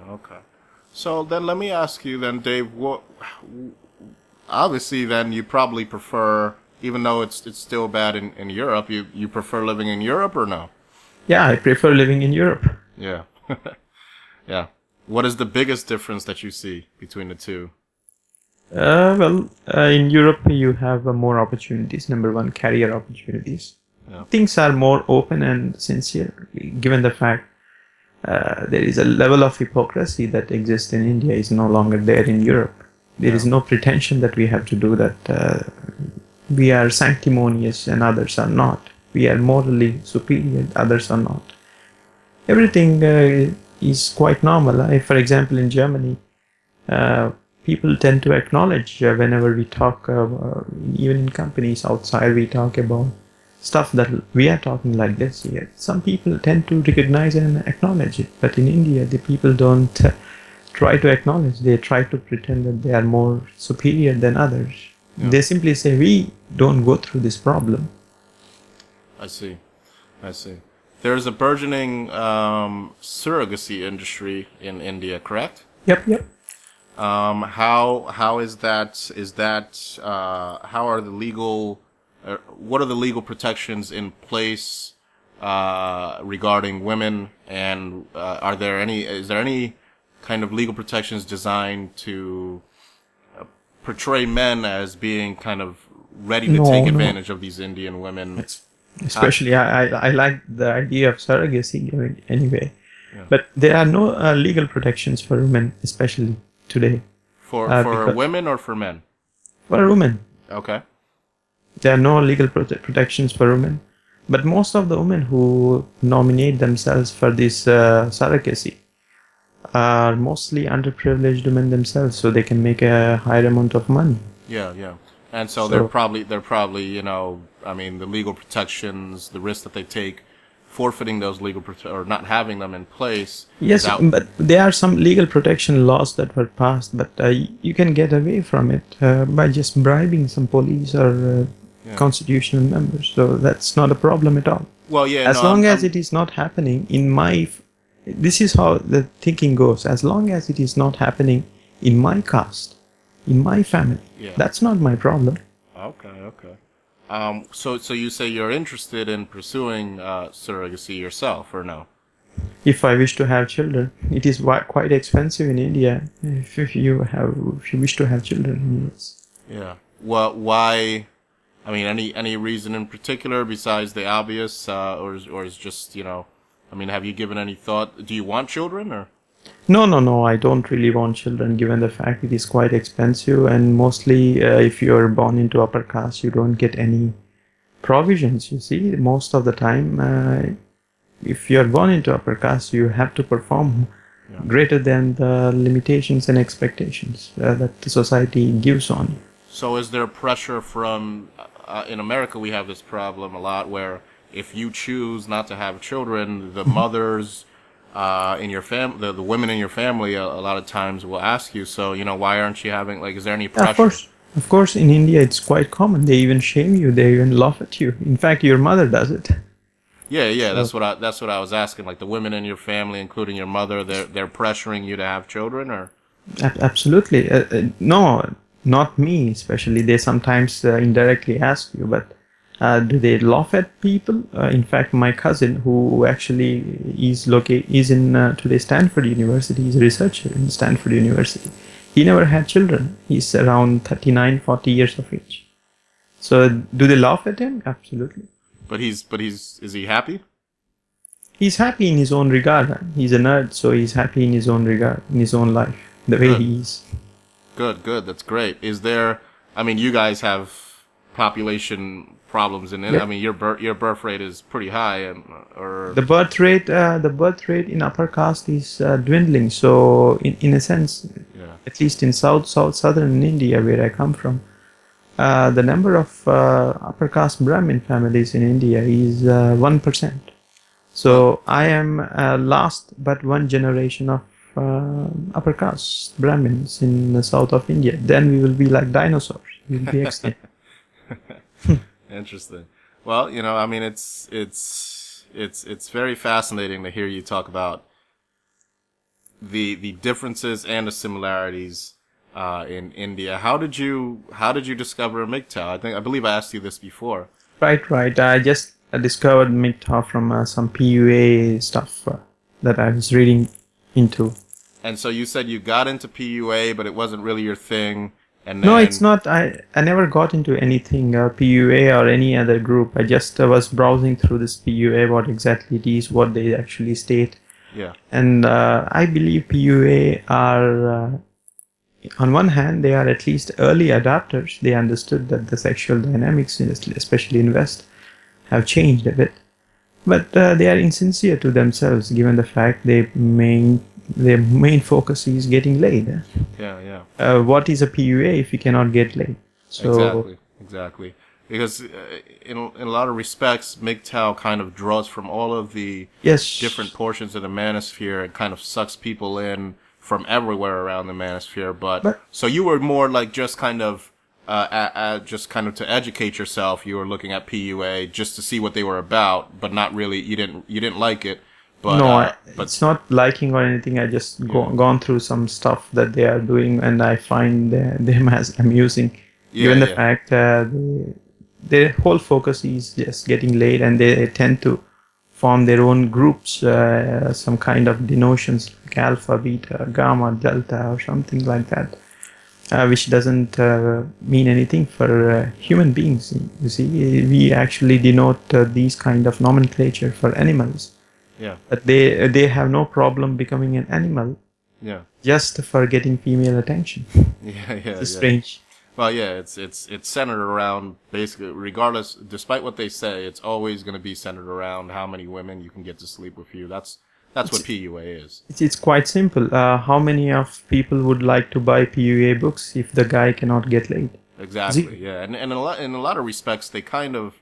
So then let me ask you then, Dave, obviously then you probably prefer, even though it's still bad in Europe, you prefer living in Europe or no? Yeah, I prefer living in Europe. Yeah. Yeah. What is the biggest difference that you see between the two? In Europe you have more opportunities. Number one, career opportunities. Yeah. Things are more open and sincere, given the fact there is a level of hypocrisy that exists in India is no longer there in Europe. There is no pretension that we have to do that. We are sanctimonious and others are not. We are morally superior, others are not. Everything is quite normal. For example, in Germany, people tend to acknowledge whenever we talk, even in companies outside, we talk about stuff that we are talking like this here. Some people tend to recognize and acknowledge it, but in India, the people don't try to acknowledge. They try to pretend that they are more superior than others. Yeah. They simply say, we don't go through this problem. I see. There's a burgeoning surrogacy industry in India, correct? Yep. How is that? How are the legal? What are the legal protections in place regarding women? And is there any kind of legal protections designed to portray men as being kind of ready to take advantage of these Indian women? Especially, I like the idea of surrogacy anyway. Yeah. But there are no legal protections for women, especially today. For women or for men? For women. Okay. There are no legal protections for women. But most of the women who nominate themselves for this surrogacy are mostly underprivileged women themselves, so they can make a higher amount of money. Yeah, yeah. And so they're probably, you know, I mean, the legal protections, the risk that they take, forfeiting those or not having them in place. Yes, but there are some legal protection laws that were passed, but you can get away from it by just bribing some police or constitutional members. So that's not a problem at all. Well, yeah. As long as it is not happening this is how the thinking goes. As long as it is not happening in my caste, in my family, that's not my problem. Okay. So you say you're interested in pursuing surrogacy yourself, or no? If I wish to have children, it is quite expensive in India. If you wish to have children, yes. Yeah. Well, why? I mean, any reason in particular besides the obvious, or is just, you know? I mean, have you given any thought? Do you want children, or? No. I don't really want children, given the fact it is quite expensive, and mostly if you are born into upper caste, you don't get any provisions. You see, most of the time, if you are born into upper caste, you have to perform greater than the limitations and expectations that the society gives on you. So, is there pressure from? In America, we have this problem a lot where if you choose not to have children, the mothers in your family, the women in your family, a lot of times will ask you, so, you know, why aren't you having, like, is there any pressure? Of course, in India, it's quite common. They even shame you. They even laugh at you. In fact, your mother does it. Yeah. So, that's what I was asking. Like, the women in your family, including your mother, they're pressuring you to have children, or? Absolutely. No, not me, especially. They sometimes indirectly ask you, but do they laugh at people? In fact, my cousin, who actually is in today Stanford University, he's a researcher in Stanford University. He never had children. He's around 39, 40 years of age. So, do they laugh at him? Absolutely. But is he happy? He's happy in his own regard. He's a nerd, so he's happy in his own regard, in his own life, the way he is. Good. That's great. Is there? I mean, you guys have population problems in it. I mean, your birth rate is pretty high, or the birth rate in upper caste is dwindling. So, in a sense, at least in southern India, where I come from, the number of upper caste Brahmin families in India is 1%. So I am last but one generation of upper caste Brahmins in the south of India. Then we will be like dinosaurs. We will be extinct. Interesting. Well, you know, I mean, it's very fascinating to hear you talk about the differences and the similarities in India. How did you discover MGTOW? I believe I asked you this before. Right. I just discovered MGTOW from some PUA stuff that I was reading into. And so you said you got into PUA, but it wasn't really your thing. And no, it's not. I never got into anything PUA or any other group. I just was browsing through this PUA, what exactly it is, what they actually state. Yeah. And I believe PUA are, on one hand, they are at least early adapters. They understood that the sexual dynamics, especially in West, have changed a bit. But they are insincere to themselves, given the fact their main focus is getting laid. Yeah. What is a PUA if you cannot get laid? So exactly. Because in a lot of respects, MGTOW kind of draws from all of the different portions of the manosphere and kind of sucks people in from everywhere around the manosphere. But so you were more like just kind of to educate yourself. You were looking at PUA just to see what they were about, but not really. You didn't like it. But, no, it's not liking or anything. I just gone through some stuff that they are doing, and I find them as amusing, given the fact their whole focus is just getting laid, and they tend to form their own groups, some kind of denotions like alpha, beta, gamma, delta, or something like that, which doesn't mean anything for human beings. You see, we actually denote these kind of nomenclature for animals. Yeah. But they have no problem becoming an animal. Yeah. Just for getting female attention. Yeah. It's strange. Well, yeah, it's centered around basically, regardless, despite what they say, it's always going to be centered around how many women you can get to sleep with you. That's what PUA is. It's quite simple. How many of people would like to buy PUA books if the guy cannot get laid? Exactly. Yeah, and in a lot of respects, they kind of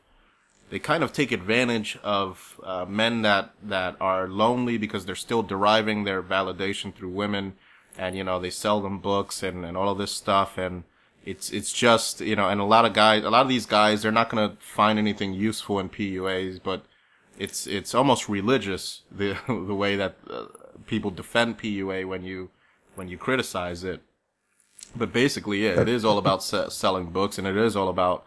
take advantage of men that are lonely because they're still deriving their validation through women, and they sell them books and all of this stuff, and it's just and a lot of these guys, they're not gonna find anything useful in PUAs, but it's almost religious the the way that people defend PUA when you criticize it. But basically, yeah, it is all about selling books, and it is all about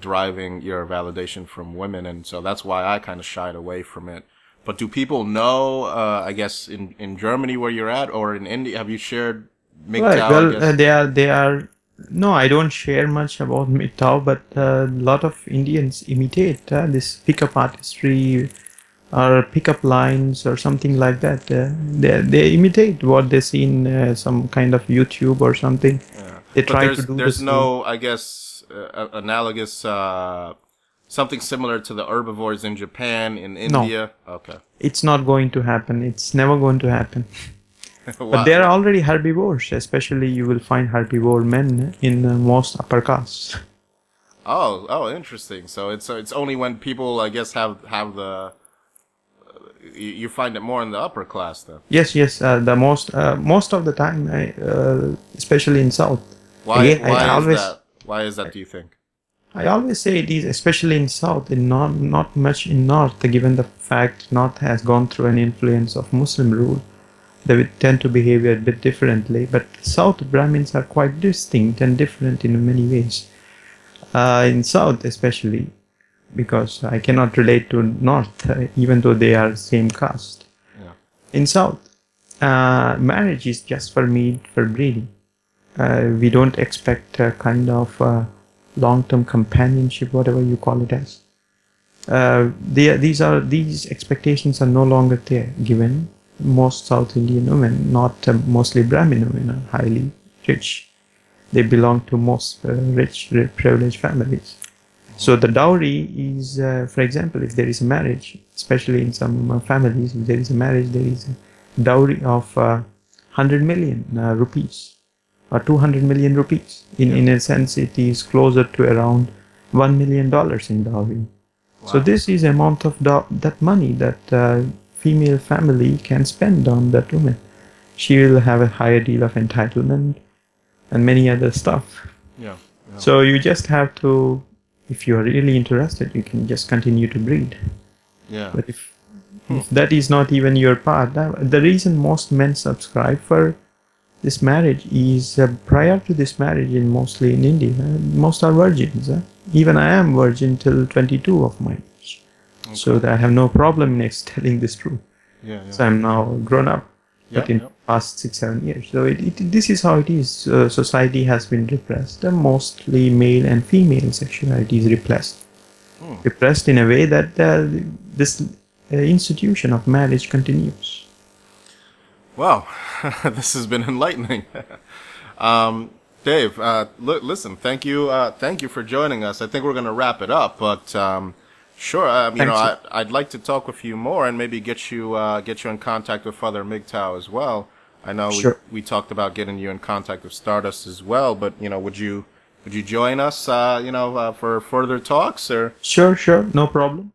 deriving your validation from women, and so that's why I kind of shied away from it. But do people know, I guess, in Germany where you're at, or in India, have you shared MGTOW? Right. Well, they are. No, I don't share much about MGTOW, but a lot of Indians imitate this pickup artistry or pickup lines or something like that. They imitate what they see in some kind of YouTube or something. Yeah. They But try to do there's this. no, I guess, analogous, something similar to the herbivores in Japan, in India. No. Okay. It's not going to happen. It's never going to happen. Wow. But there are already herbivores. Especially, you will find herbivore men in most upper castes. Oh, interesting. So it's only when people, I guess, have the you find it more in the upper class then. Yes. The most of the time, especially in South. Why Again, is that? Why is that? Do you think? I always say it is, especially in South, and not much in North, given the fact North has gone through an influence of Muslim rule. They would tend to behave a bit differently, but South Brahmins are quite distinct and different in many ways. In South especially, because I cannot relate to North, even though they are same caste. Yeah. In South, marriage is just for meat, for breeding. We don't expect a kind of long-term companionship, whatever you call it as. These expectations are no longer there, given most South Indian women, not mostly Brahmin women, are highly rich. They belong to most rich, privileged families. So the dowry is, for example, if there is a marriage, especially in some families, if there is a marriage, there is a dowry of 100 million rupees or 200 million rupees. In a sense, it is closer to around $1 million in dowry. Wow. So this is amount of that money that female family can spend on that woman. She will have a higher deal of entitlement and many other stuff. Yeah. So you just have to, if you are really interested, you can just continue to breed. Yeah. But if that is not even your part, the reason most men subscribe for this marriage is prior to this marriage, mostly in India, most are virgins. Even I am virgin till 22 of my age. Okay. So I have no problem in telling this truth. Yeah. So I'm now grown up, but in past 6-7 years. So this is how it is. Society has been repressed. Mostly male and female sexuality is repressed. Repressed in a way that this institution of marriage continues. Wow, this has been enlightening. Dave, listen, thank you for joining us. I think we're going to wrap it up, but sure, I'd like to talk with you more and maybe get you in contact with other MGTOW as well. I know we talked about getting you in contact with Stardust as well, but would you join us for further talks or? Sure, no problem.